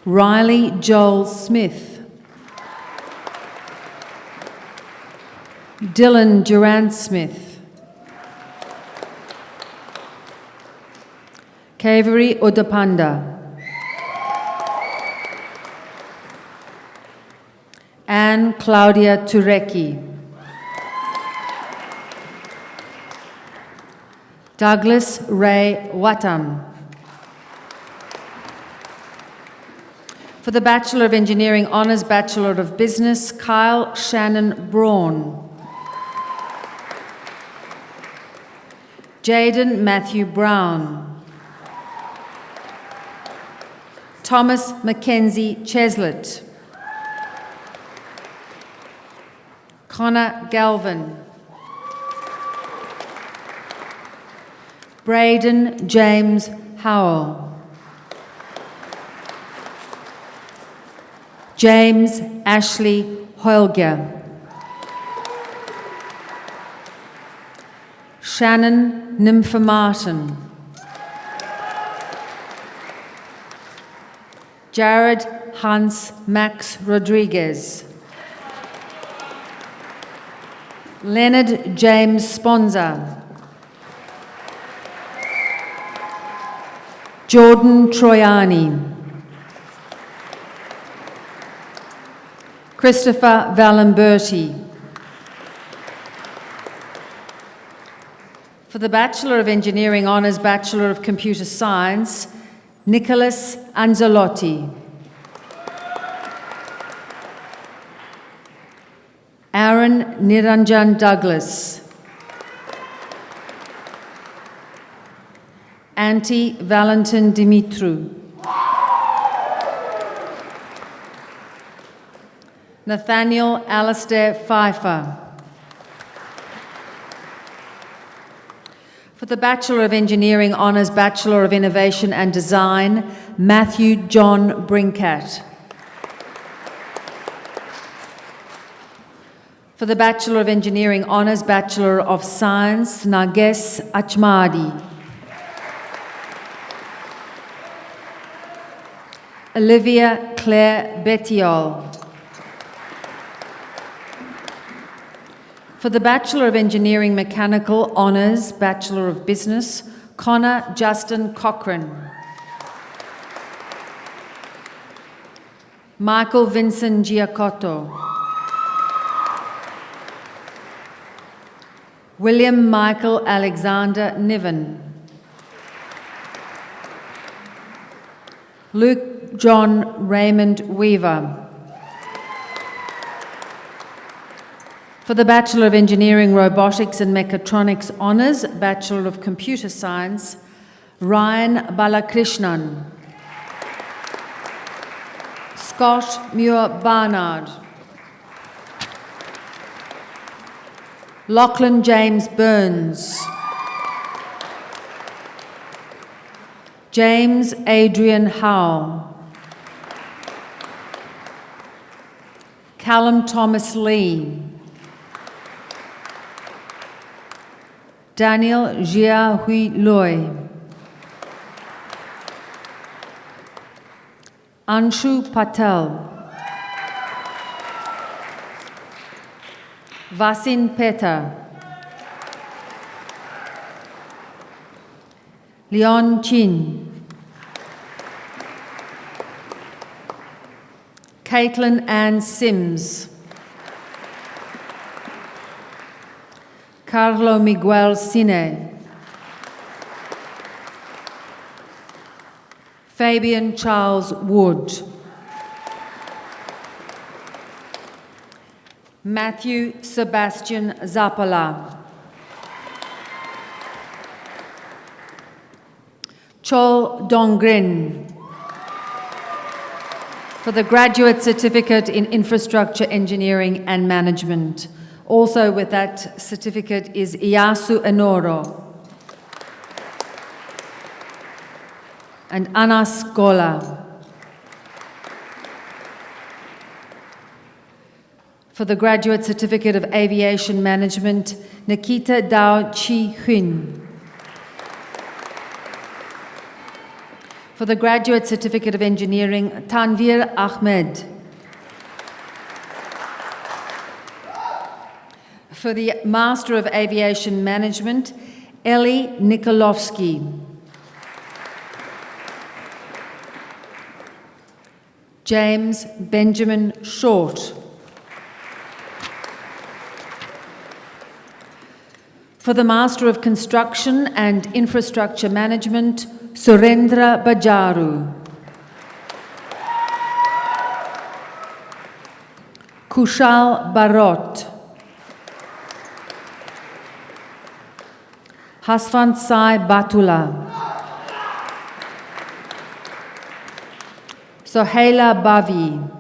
Riley Joel Smith. Dylan Durant Smith. Kaveri Udapanda. Anne Claudia Turecki. Douglas Ray Wattam. For the Bachelor of Engineering Honours, Bachelor of Business, Kyle Shannon Braun. Jaden Matthew Brown. Thomas Mackenzie Cheslett. Connor Galvin. Braden James Howell. James Ashley Holger. Shannon Nympha Martin. Jared Hans Max Rodriguez. Leonard James Sponza. Jordan Troiani. Christopher Valamberti. For the Bachelor of Engineering Honours Bachelor of Computer Science, Nicholas Anzalotti. Aaron Niranjan Douglas. Antti Valentin Dimitru. Nathaniel Alistair Pfeiffer. For the Bachelor of Engineering Honours Bachelor of Innovation and Design, Matthew John Brinkat. For the Bachelor of Engineering Honours Bachelor of Science, Narges Achmadi. Olivia Claire Bettiol. For the Bachelor of Engineering Mechanical Honours Bachelor of Business, Connor Justin Cochran. Michael Vincent Giacotto. William Michael Alexander Niven. Luke John Raymond Weaver. For the Bachelor of Engineering Robotics and Mechatronics Honours Bachelor of Computer Science, Ryan Balakrishnan. Scott Muir Barnard. Lachlan James Burns. James Adrian Howe. Callum Thomas Lee. Daniel Jia Hui Loy. Anshu Patel. Vasin Peter. Leon Chin. Caitlin Ann Sims. Carlo Miguel Cine. Fabian Charles Wood. Matthew Sebastian Zappala. Chol Dongrin. For the Graduate Certificate in Infrastructure Engineering and Management. Also with that certificate is Iyasu Enoro and Anas Gola. For the Graduate Certificate of Aviation Management, Nikita Dao Chi Hun. For the Graduate Certificate of Engineering, Tanvir Ahmed. For the Master of Aviation Management, Eli Nikolovsky. James Benjamin Short. For the Master of Construction and Infrastructure Management, Surendra Bajaru. Kushal Barot. Hasfant Sai Batula. Sohaila Bavi.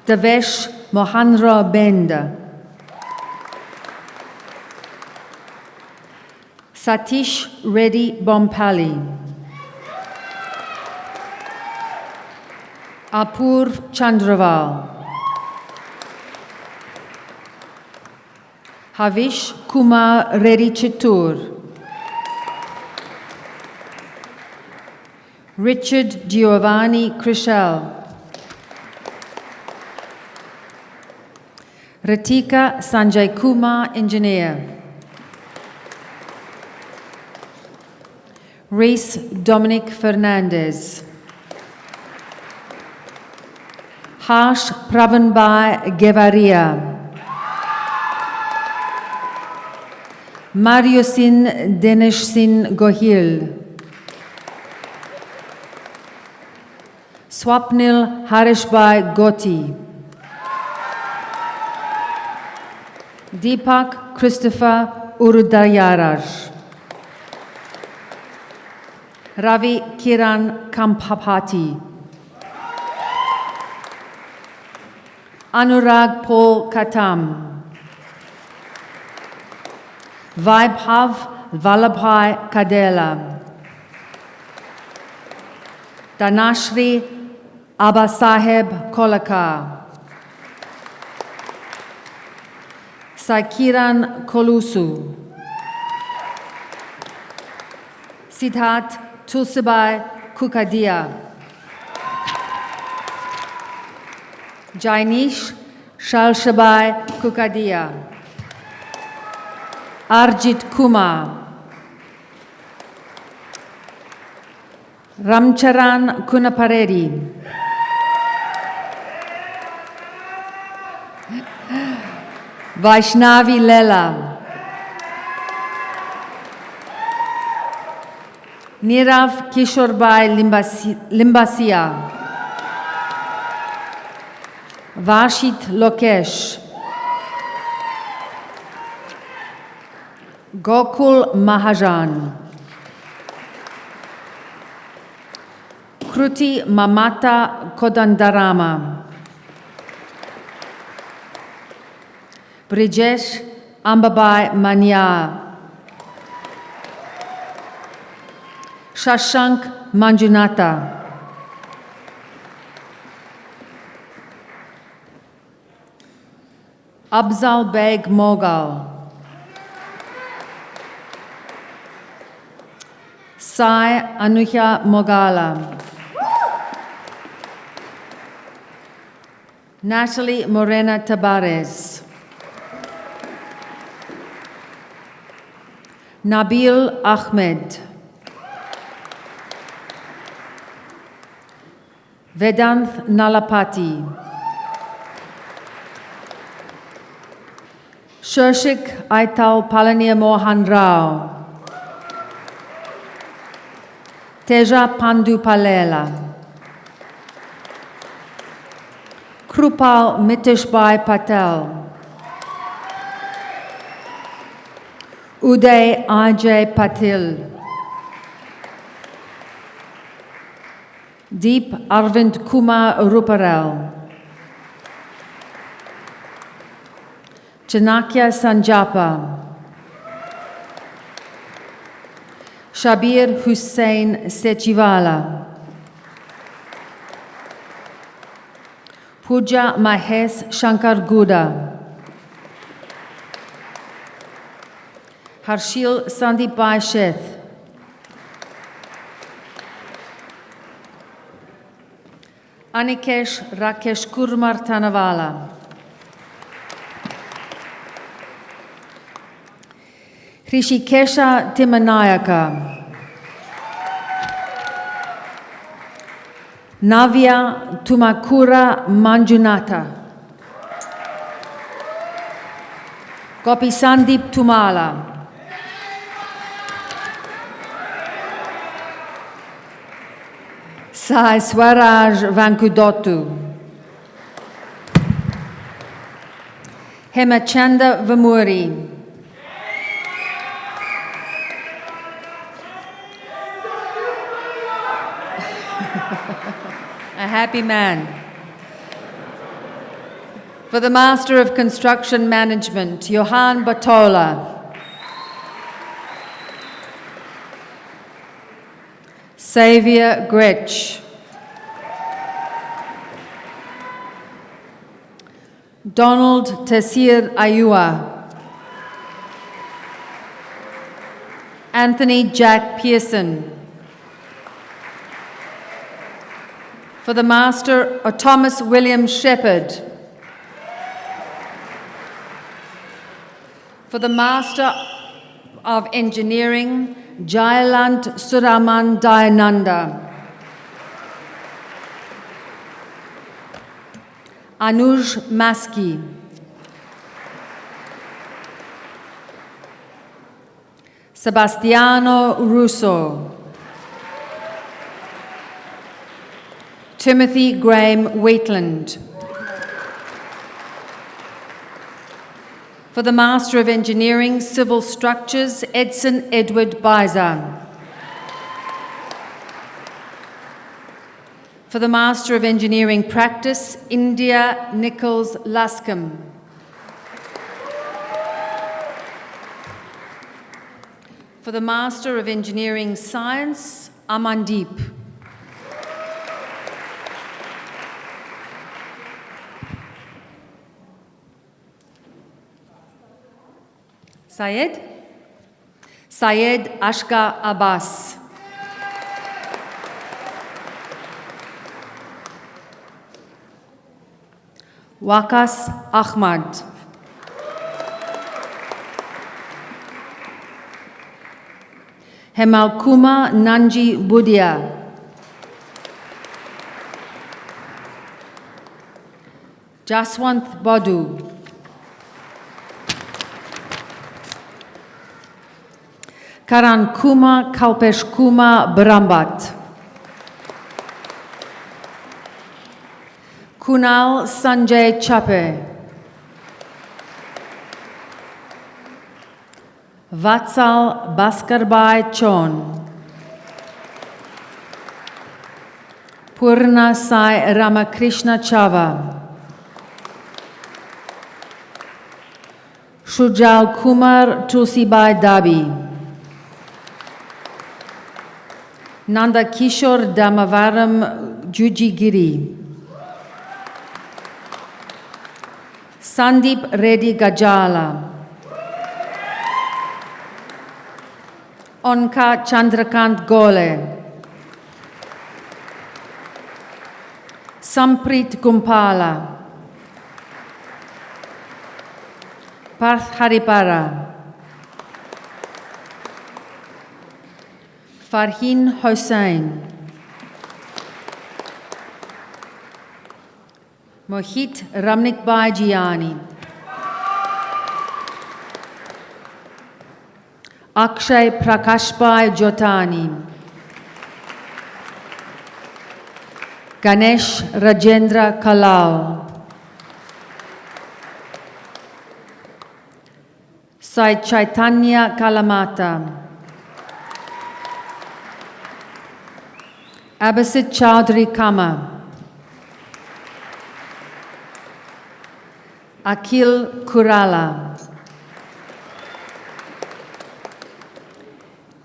Devesh Mohanra Benda. Satish Reddy Bompali. Apurv Chandraval. Havish Kumar Reddy Chittur. Richard Giovanni Krishel. Ratika Sanjay Kumar, Engineer. Reese Dominic Fernandez. Harsh Pravanbhai Gevaria. Mario Sin Dinesh Sin Gohil. Swapnil Harishbhai Goti. Deepak Christopher Urudayaraj. Ravi Kiran Kampapati. Anurag Paul Katam. Vaibhav Vallabhai Kadela. Dhanashri Abasaheb Kolakar. Saikiran Kolusu. Siddharth Tulsibai Kukadia. Jainish Shalshabai Kukadia. Arjit Kumar. Ramcharan Kunaparedi. Vaishnavi Lela. Nirav Kishorbai Limbasia. Vashit Lokesh. Gokul Mahajan. Kruti Mamata Kodandarama. Brijesh Ambabai Manya. Shashank Manjunata. Abzal Beg Mogal. Sai Anuhya Mogala. Natalie Morena Tabares. Nabil Ahmed. Vedanth Nalapati. Shurshik Aital Palania Mohan Rao. Teja Pandu Palela. Krupal Mitishbai Patel. Uday Ajay Patil. Deep Arvind Kumar Ruparel. Chanakya Sanjapa. Shabir Hussain Sechivala. Puja Mahesh Shankar Guda. Harshil Sandeepai Sheth. Anikesh Rakesh Kurmar Tanavala. Hrishikesha Timanayaka. Navya Tumakura Manjunata. Gopi Sandeep Tumala. Sai Swaraj Vankudotu. Hemachanda Vamuri. A happy man. For the Master of Construction Management, Johan Batola. Xavier Gretsch. Donald Tessir Ayua. Anthony Jack Pearson. For the Master, Thomas William Shepherd. For the Master of Engineering, Jailant Suraman Dayananda. Anuj Maski. Sebastiano Russo. Timothy Graham Wheatland. For the Master of Engineering, Civil Structures, Edson Edward Biza. For the Master of Engineering Practice, India Nichols Lascombe. For the Master of Engineering Science, Amandeep. Syed? Syed Ashka Abbas. Wakas Ahmad. Hemalkuma Nanji Budia. Jaswant Badu. Karan Kuma Kalpesh Kuma Brambat. Kunal Sanjay Chape. Vatsal Baskarbai Chon. Purna Sai Ramakrishna Chava. Shujal Kumar Tulsibai Dabi. Nanda Kishore Damavaram Jujigiri. Sandeep Reddy Gajala. Onka Chandrakant Gole. Samprit Gumpala. Parth Haripara. Farhin Hossain. Mohit Ramnikbai Giani. Akshay Prakashbai Jotani. Ganesh Rajendra Kalal. Sai Chaitanya Kalamata. Abhisit Chaudhry Kama. Akhil Kurala.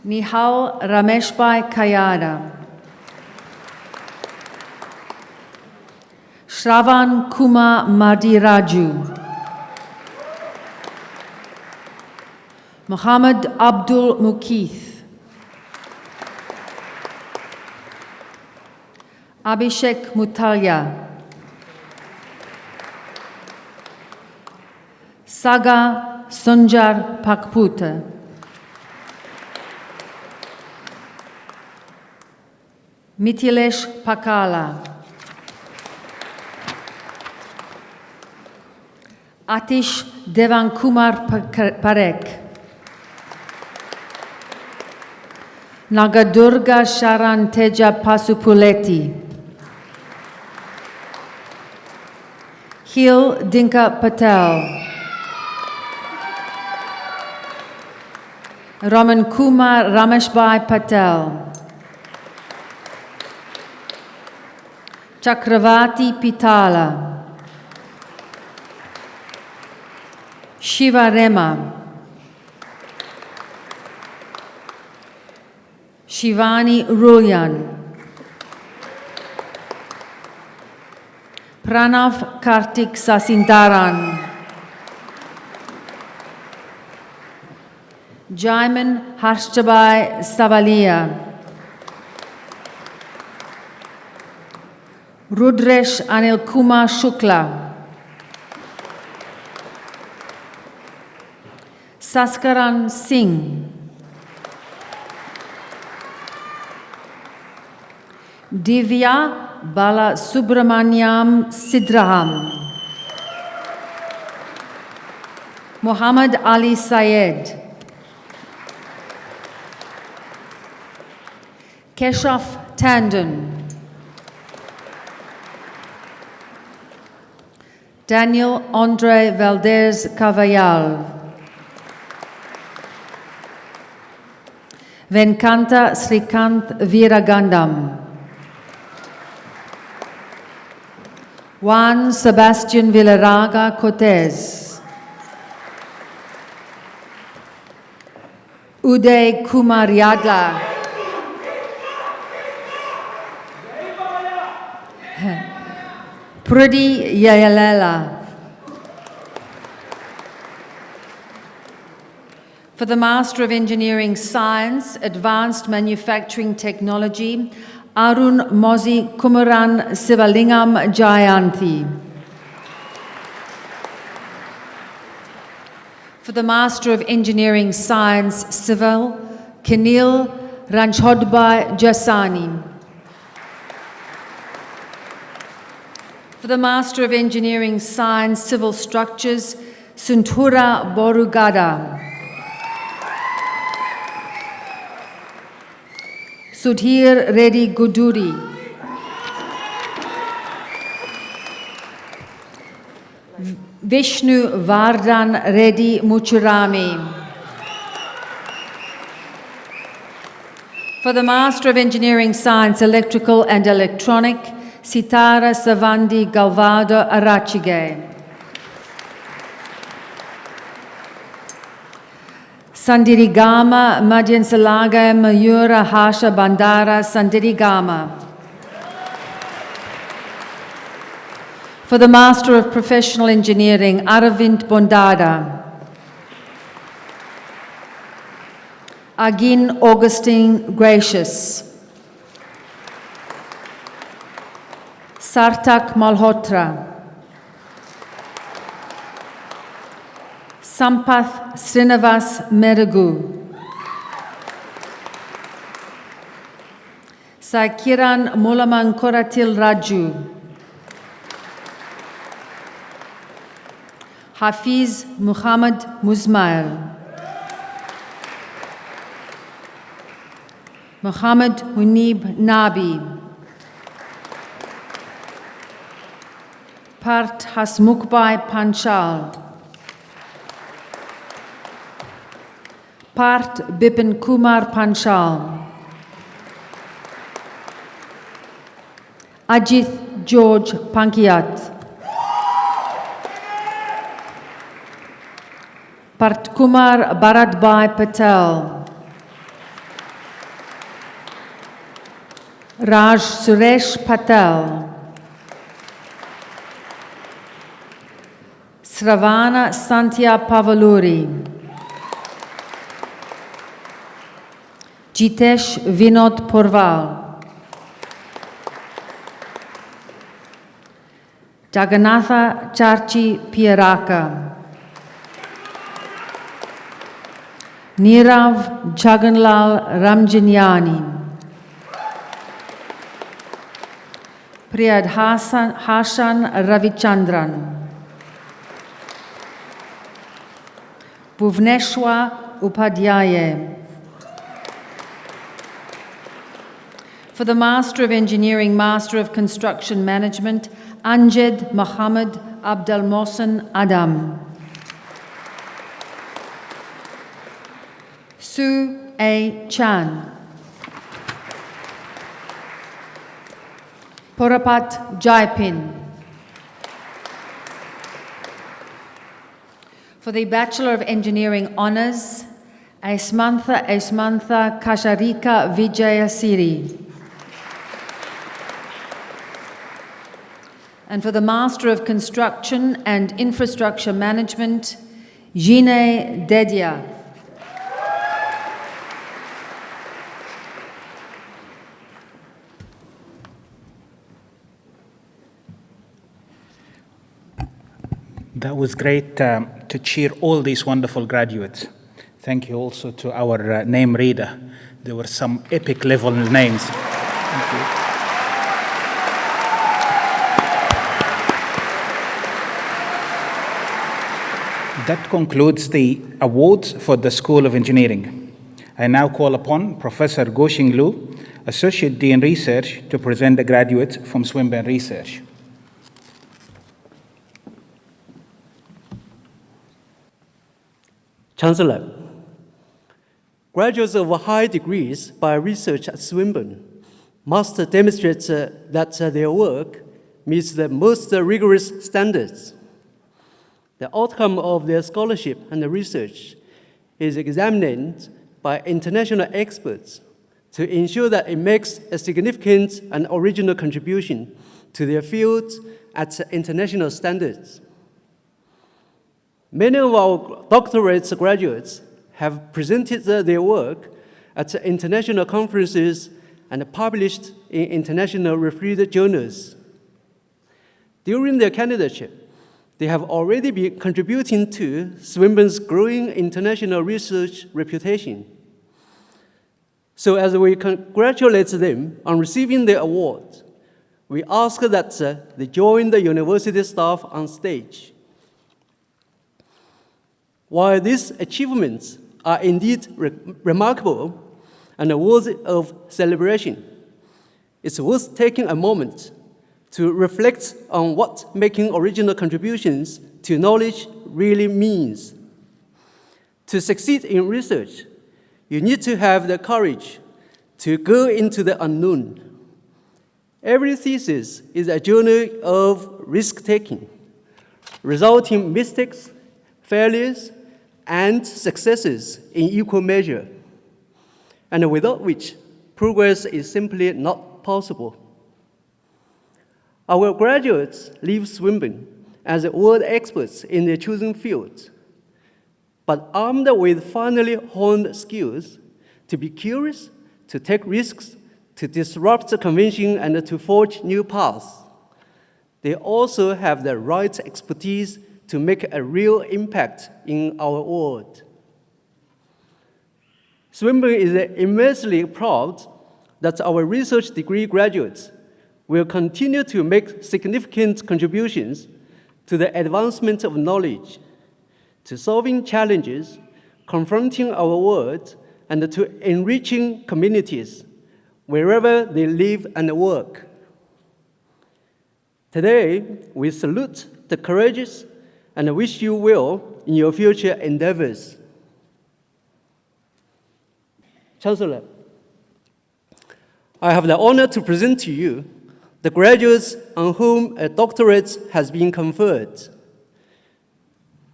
Nihal Rameshbai Kayada. Shravan Kuma Madiraju. Muhammad Abdul Mukeeth. Abhishek Mutalya. Saga Sunjar Pakputa. Mithilesh Pakala. Atish Devankumar Parek. Nagadurga Sharan Teja Pasupuleti. Hil Dinka Patel. Raman Kumar Rameshbai Patel. Chakravati Pitala. Shiva Rema. Shivani Rulyan. Pranav Kartik Sasindaran. Jaiman Harshchabai Savalia. Rudresh Anil Kumar Shukla. Saskaran Singh. Divya Bala Subramanyam Sidraham. Muhammad Ali Sayed, Keshaf Tandon, Daniel Andre Valdez Cavallal, Venkanta Srikanth Veeragandam, Juan Sebastian Villaraga Cortez, Uday Kumar Yadla, Prudi Yayalela. For the Master of Engineering Science, Advanced Manufacturing Technology, Arun Mozi Kumaran Sivalingam Jayanthi. For the Master of Engineering Science, Civil, Kenil Ranchodbai Jasani. For the Master of Engineering Science, Civil Structures, Suntura Borugada. Sudhir Reddy Guduri. Vishnu Vardhan Reddy Muchurami. For the Master of Engineering Science, Electrical and Electronic, Sitara Savandi Galvado Arachige. Sandirigama Madhyansalaga Mayura Hasha Bandara Sandirigama. For the Master of Professional Engineering, Aravind Bondada. Agin Augustine Gracious. Sartak Malhotra. Sampath Srinivas Meragu. Saikiran Mulamankoratil Raju. Hafiz Muhammad Muzmail. Muhammad Munib Nabi. Part Hasmukbai Panchal. Part Bipin Kumar Panchal. Ajith George Pankiat. Part Kumar Bharatbhai Patel. Raj Suresh Patel. Sravana Santya Pavaluri. Jitesh Vinod Porval. Jagannatha Charchi Pieraka. Nirav Jaganlal Ramjanyani. Priyad Hashan Ravichandran. Bhuvneshwar Upadhyaye. For the Master of Engineering, Master of Construction Management, Anjed Mohammed Abdul Mohsen Adam. Su A. Chan. Porapat Jaipin. For the Bachelor of Engineering Honours, Aismantha Kasharika Vijayasiri. And for the Master of Construction and Infrastructure Management, Jine Dedia. That was great to cheer all these wonderful graduates. Thank you also to our name reader. There were some epic level names. Thank you. That concludes the awards for the School of Engineering. I now call upon Professor Goxing Lu, Associate Dean Research, to present the graduates from Swinburne Research. Chancellor, graduates of high degrees by research at Swinburne must demonstrate that their work meets the most rigorous standards. The outcome of their scholarship and research is examined by international experts to ensure that it makes a significant and original contribution to their fields at international standards. Many of our doctorate graduates have presented their work at international conferences and published in international reputed journals. During their candidature, they have already been contributing to Swinburne's growing international research reputation. So as we congratulate them on receiving the award, we ask that they join the university staff on stage. While these achievements are indeed remarkable and worthy of celebration, it's worth taking a moment to reflect on what making original contributions to knowledge really means. To succeed in research, you need to have the courage to go into the unknown. Every thesis is a journey of risk-taking, resulting in mistakes, failures, and successes in equal measure, and without which progress is simply not possible. Our graduates leave Swinburne as world experts in their chosen fields, but armed with finely honed skills to be curious, to take risks, to disrupt the convention, and to forge new paths. They also have the right expertise to make a real impact in our world. Swinburne is immensely proud that our research degree graduates will continue to make significant contributions to the advancement of knowledge, to solving challenges, confronting our world, and to enriching communities wherever they live and work. Today, we salute the courageous and wish you well in your future endeavors. Chancellor, I have the honor to present to you the graduates on whom a doctorate has been conferred.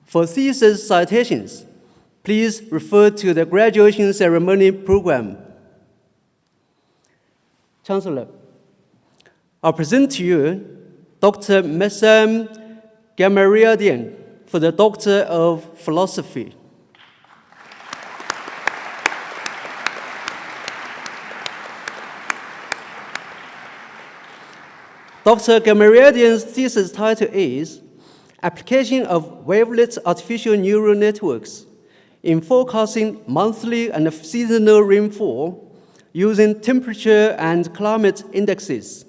For thesis citations, please refer to the graduation ceremony program. Chancellor, I present to you Dr. Mesam Gamariadian for the Doctor of Philosophy. Dr. Gamariadian's thesis title is Application of Wavelet Artificial Neural Networks in Forecasting Monthly and Seasonal Rainfall using Temperature and Climate Indexes,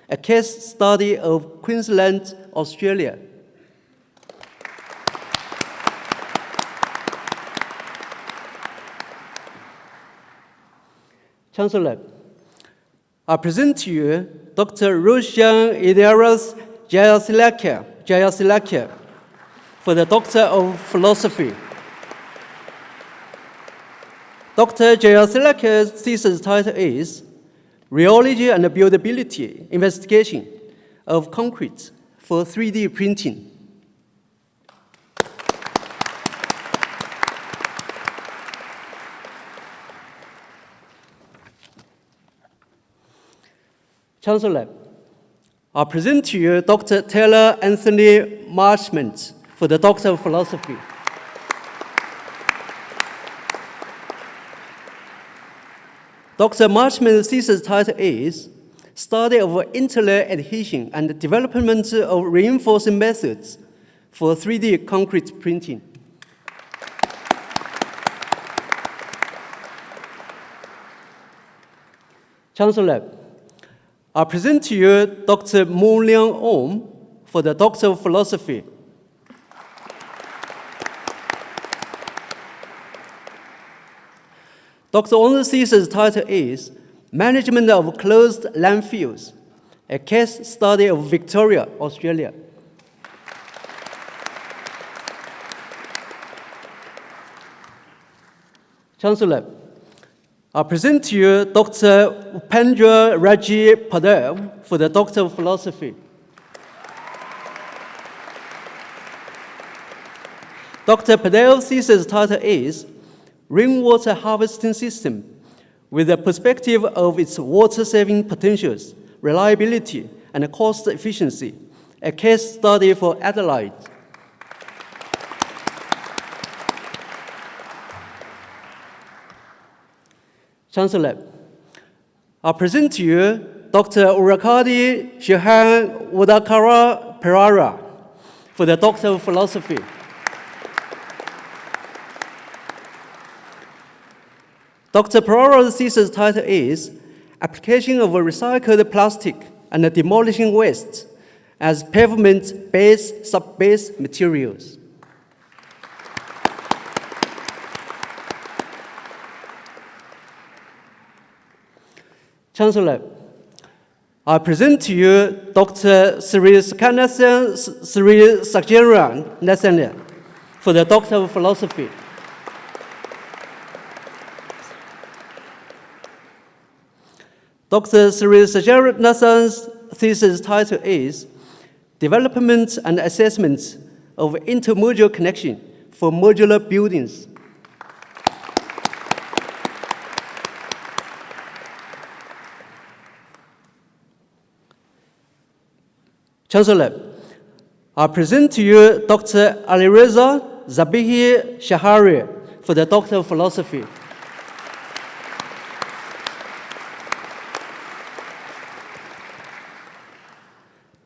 a case study of Queensland, Australia. Chancellor, I present to you Dr. Roshan Idirath Jayasilakia for the Doctor of Philosophy. Dr. Jayasilakia's thesis title is Rheology and Buildability Investigation of Concrete for 3D Printing. Chancellor, I present to you Dr. Taylor Anthony Marchment for the Doctor of Philosophy. Dr. Marchman's thesis title is Study of Interlayer Adhesion and Development of Reinforcing Methods for 3D Concrete Printing. Chancellor, I present to you Dr. Mo Liang Om for the Doctor of Philosophy. Dr. On's thesis title is Management of Closed Landfills, a case study of Victoria, Australia. Chancellor, I present to you Dr. Upendra Raji Patel for the Doctor of Philosophy. Dr. Patel's thesis title is Rainwater Harvesting System with the perspective of its water-saving potentials, reliability, and cost efficiency, a case study for Adelaide. Chancellor, I present to you Dr. Urakadi Shehan Udakara Perara for the Doctor of Philosophy. Dr. Perara's thesis title is Application of Recycled Plastic and Demolishing Waste as Pavement Base Sub-Base Materials. Chancellor, I present to you Dr. Sri Sakjaran Nathaniel for the Doctor of Philosophy. Dr. Sri Sakjaran Nathan's thesis title is Development and Assessment of Intermodular Connection for Modular Buildings. Chancellor, I present to you Dr. Alireza Zabihi Shahari for the Doctor of Philosophy.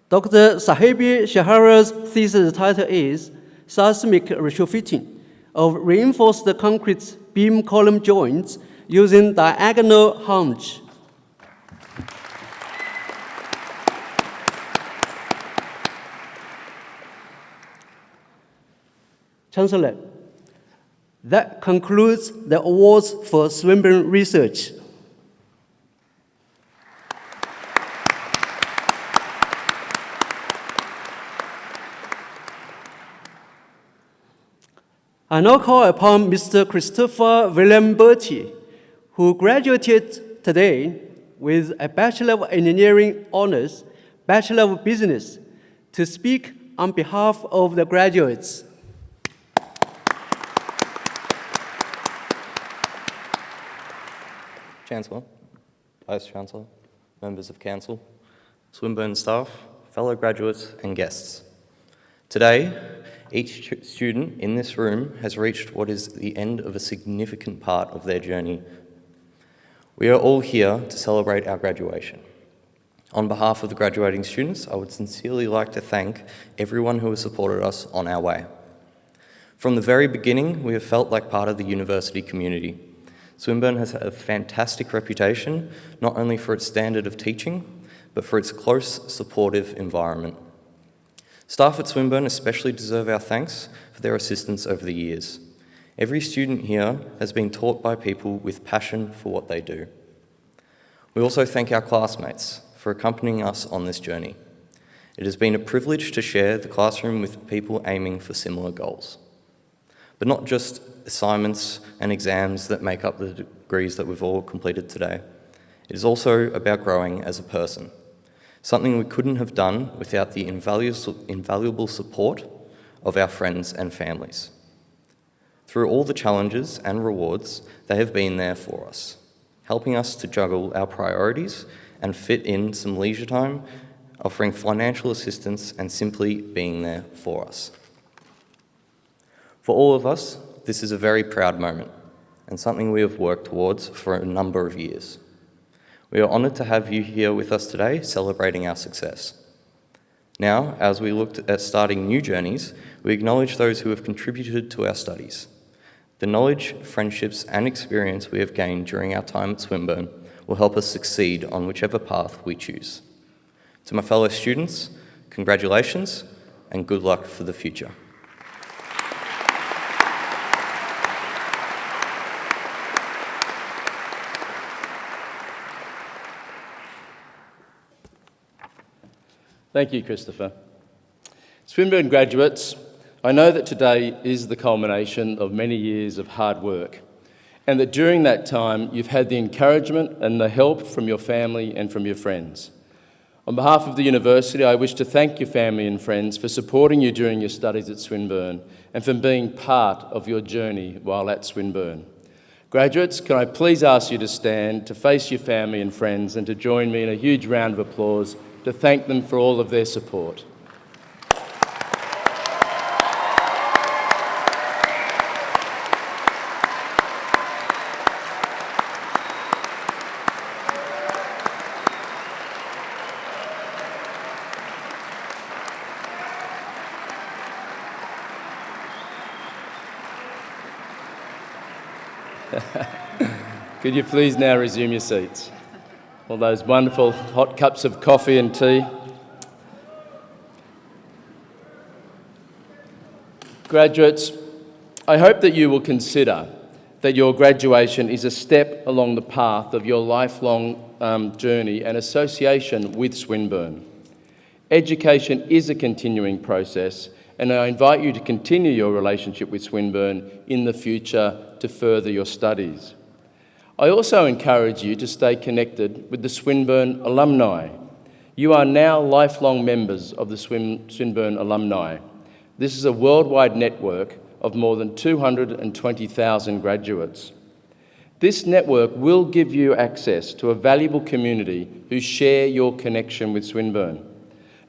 Dr. Sahibi Shahari's thesis title is Seismic Retrofitting of Reinforced Concrete Beam Column Joints using Diagonal Hinge. Chancellor, that concludes the awards for Swinburne research. I now call upon Mr. Christopher William Bertie, who graduated today with a Bachelor of Engineering honors, Bachelor of Business, to speak on behalf of the graduates. Chancellor, Vice-Chancellor, members of Council, Swinburne staff, fellow graduates and guests. Today, each student in this room has reached what is the end of a significant part of their journey. We are all here to celebrate our graduation. On behalf of the graduating students, I would sincerely like to thank everyone who has supported us on our way. From the very beginning, we have felt like part of the university community. Swinburne has a fantastic reputation, not only for its standard of teaching, but for its close, supportive environment. Staff at Swinburne especially deserve our thanks for their assistance over the years. Every student here has been taught by people with passion for what they do. We also thank our classmates for accompanying us on this journey. It has been a privilege to share the classroom with people aiming for similar goals. But not just assignments and exams that make up the degrees that we've all completed today. It is also about growing as a person, something we couldn't have done without the invaluable support of our friends and families. Through all the challenges and rewards, they have been there for us, helping us to juggle our priorities and fit in some leisure time, offering financial assistance and simply being there for us. For all of us, this is a very proud moment and something we have worked towards for a number of years. We are honoured to have you here with us today, celebrating our success. Now, as we look at starting new journeys, we acknowledge those who have contributed to our studies. The knowledge, friendships, and experience we have gained during our time at Swinburne will help us succeed on whichever path we choose. To my fellow students, congratulations and good luck for the future. Thank you, Christopher. Swinburne graduates, I know that today is the culmination of many years of hard work, and that during that time you've had the encouragement and the help from your family and from your friends. On behalf of the university, I wish to thank your family and friends for supporting you during your studies at Swinburne and for being part of your journey while at Swinburne. Graduates, can I please ask you to stand, to face your family and friends, and to join me in a huge round of applause to thank them for all of their support. Could you please now resume your seats? All those wonderful hot cups of coffee and tea. Graduates, I hope that you will consider that your graduation is a step along the path of your lifelong journey and association with Swinburne. Education is a continuing process, and I invite you to continue your relationship with Swinburne in the future to further your studies. I also encourage you to stay connected with the Swinburne Alumni. You are now lifelong members of the Swinburne Alumni. This is a worldwide network of more than 220,000 graduates. This network will give you access to a valuable community who share your connection with Swinburne,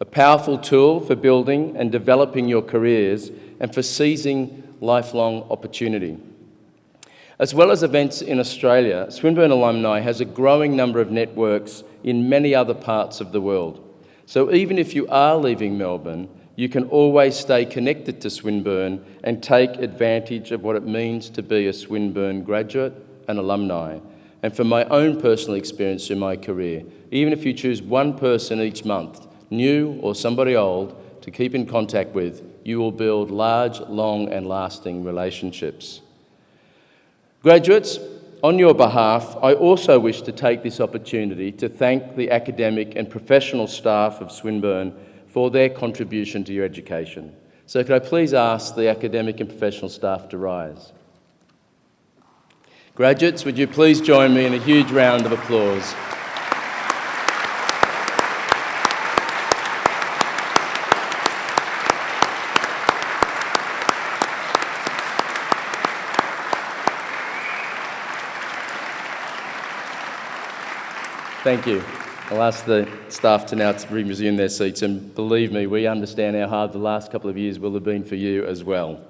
a powerful tool for building and developing your careers and for seizing lifelong opportunity. As well as events in Australia, Swinburne Alumni has a growing number of networks in many other parts of the world. So even if you are leaving Melbourne, you can always stay connected to Swinburne and take advantage of what it means to be a Swinburne graduate and alumni. And from my own personal experience in my career, even if you choose one person each month, new or somebody old, to keep in contact with, you will build large, long and lasting relationships. Graduates, on your behalf, I also wish to take this opportunity to thank the academic and professional staff of Swinburne for their contribution to your education. So could I please ask the academic and professional staff to rise? Graduates, would you please join me in a huge round of applause? Thank you. I'll ask the staff to now resume their seats, and believe me, we understand how hard the last couple of years will have been for you as well.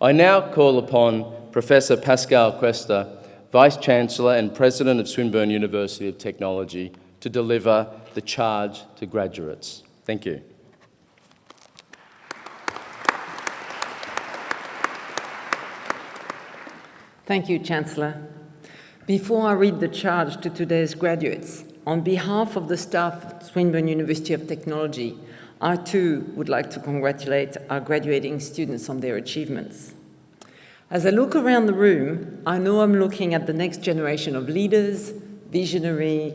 I now call upon Professor Pascal Cuesta, Vice-Chancellor and President of Swinburne University of Technology, to deliver the charge to graduates. Thank you. Thank you, Chancellor. Before I read the charge to today's graduates, on behalf of the staff at Swinburne University of Technology, I too would like to congratulate our graduating students on their achievements. As I look around the room, I know I'm looking at the next generation of leaders, visionary,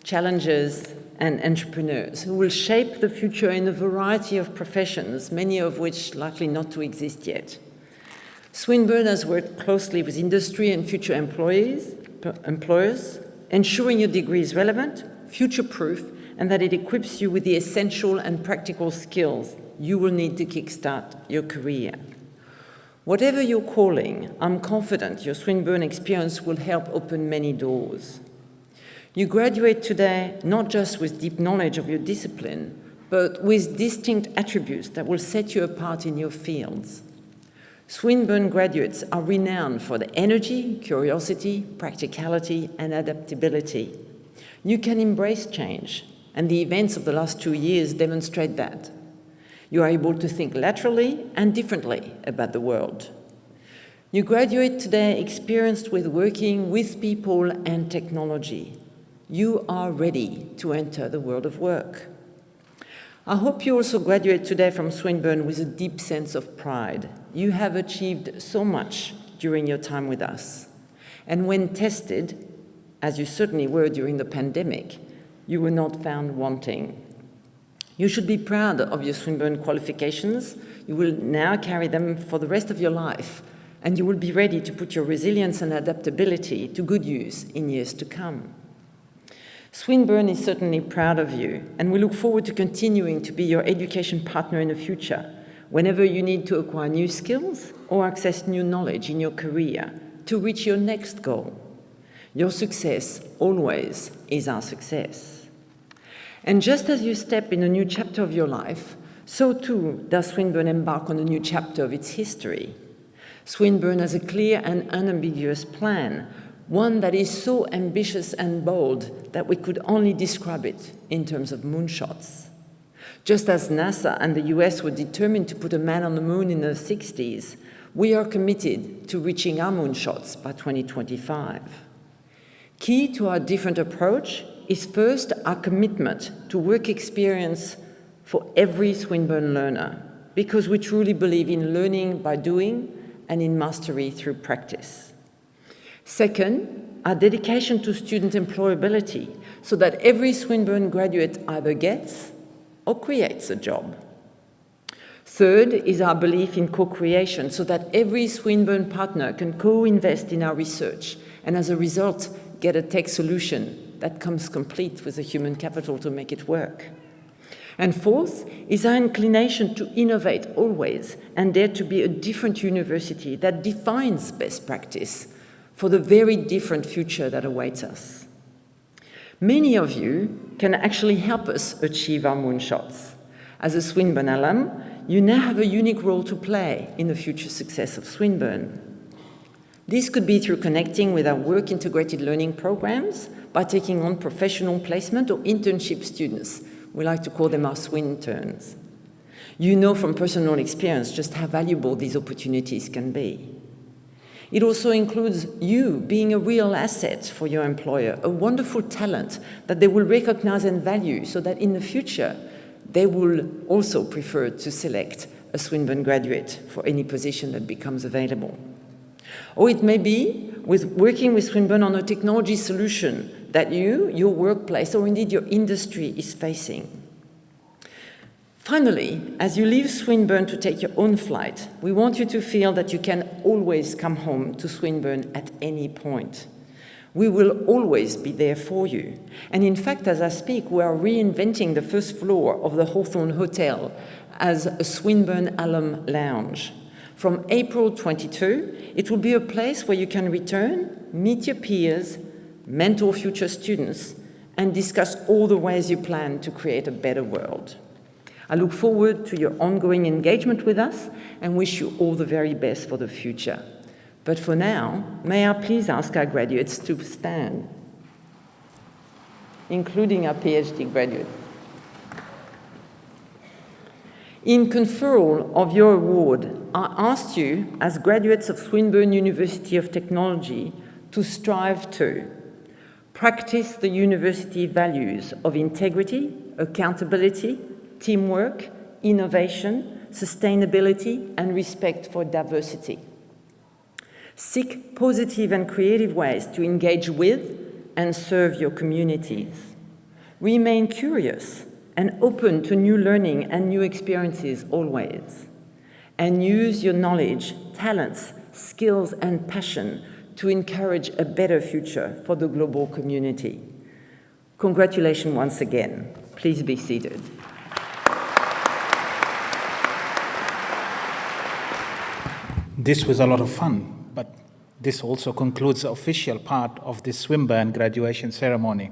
challengers, and entrepreneurs who will shape the future in a variety of professions, many of which likely not to exist yet. Swinburne has worked closely with industry and future employers, ensuring your degree is relevant, future-proof, and that it equips you with the essential and practical skills you will need to kickstart your career. Whatever your calling, I'm confident your Swinburne experience will help open many doors. You graduate today not just with deep knowledge of your discipline, but with distinct attributes that will set you apart in your fields. Swinburne graduates are renowned for their energy, curiosity, practicality, and adaptability. You can embrace change, and the events of the last 2 years demonstrate that. You are able to think laterally and differently about the world. You graduate today experienced with working with people and technology. You are ready to enter the world of work. I hope you also graduate today from Swinburne with a deep sense of pride. You have achieved so much during your time with us. And when tested, as you certainly were during the pandemic, you were not found wanting. You should be proud of your Swinburne qualifications. You will now carry them for the rest of your life, and you will be ready to put your resilience and adaptability to good use in years to come. Swinburne is certainly proud of you, and we look forward to continuing to be your education partner in the future, whenever you need to acquire new skills or access new knowledge in your career to reach your next goal. Your success always is our success. And just as you step in a new chapter of your life, so too does Swinburne embark on a new chapter of its history. Swinburne has a clear and unambiguous plan, one that is so ambitious and bold that we could only describe it in terms of moonshots. Just as NASA and the US were determined to put a man on the moon in the 60s, we are committed to reaching our moonshots by 2025. Key to our different approach is first our commitment to work experience for every Swinburne learner, because we truly believe in learning by doing and in mastery through practice. Second, our dedication to student employability, so that every Swinburne graduate either gets or creates a job. Third is our belief in co-creation, so that every Swinburne partner can co-invest in our research and as a result get a tech solution that comes complete with the human capital to make it work. And fourth is our inclination to innovate always and dare to be a different university that defines best practice for the very different future that awaits us. Many of you can actually help us achieve our moonshots. As a Swinburne alum, you now have a unique role to play in the future success of Swinburne. This could be through connecting with our work-integrated learning programs, by taking on professional placement or internship students. We like to call them our Swinterns. You know from personal experience just how valuable these opportunities can be. It also includes you being a real asset for your employer, a wonderful talent that they will recognize and value, so that in the future, they will also prefer to select a Swinburne graduate for any position that becomes available. Or it may be working with Swinburne on a technology solution that you, your workplace, or indeed your industry is facing. Finally, as you leave Swinburne to take your own flight, we want you to feel that you can always come home to Swinburne at any point. We will always be there for you. And in fact, as I speak, we are reinventing the first floor of the Hawthorne Hotel as a Swinburne alum lounge. From April 22, it will be a place where you can return, meet your peers, mentor future students, and discuss all the ways you plan to create a better world. I look forward to your ongoing engagement with us and wish you all the very best for the future. But for now, may I please ask our graduates to stand, including our PhD graduates. In conferral of your award, I asked you, as graduates of Swinburne University of Technology, to strive to practice the university values of integrity, accountability, teamwork, innovation, sustainability, and respect for diversity. Seek positive and creative ways to engage with and serve your communities. Remain curious and open to new learning and new experiences always. And use your knowledge, talents, skills, and passion to encourage a better future for the global community. Congratulations once again. Please be seated. This was a lot of fun, but this also concludes the official part of the Swinburne graduation ceremony.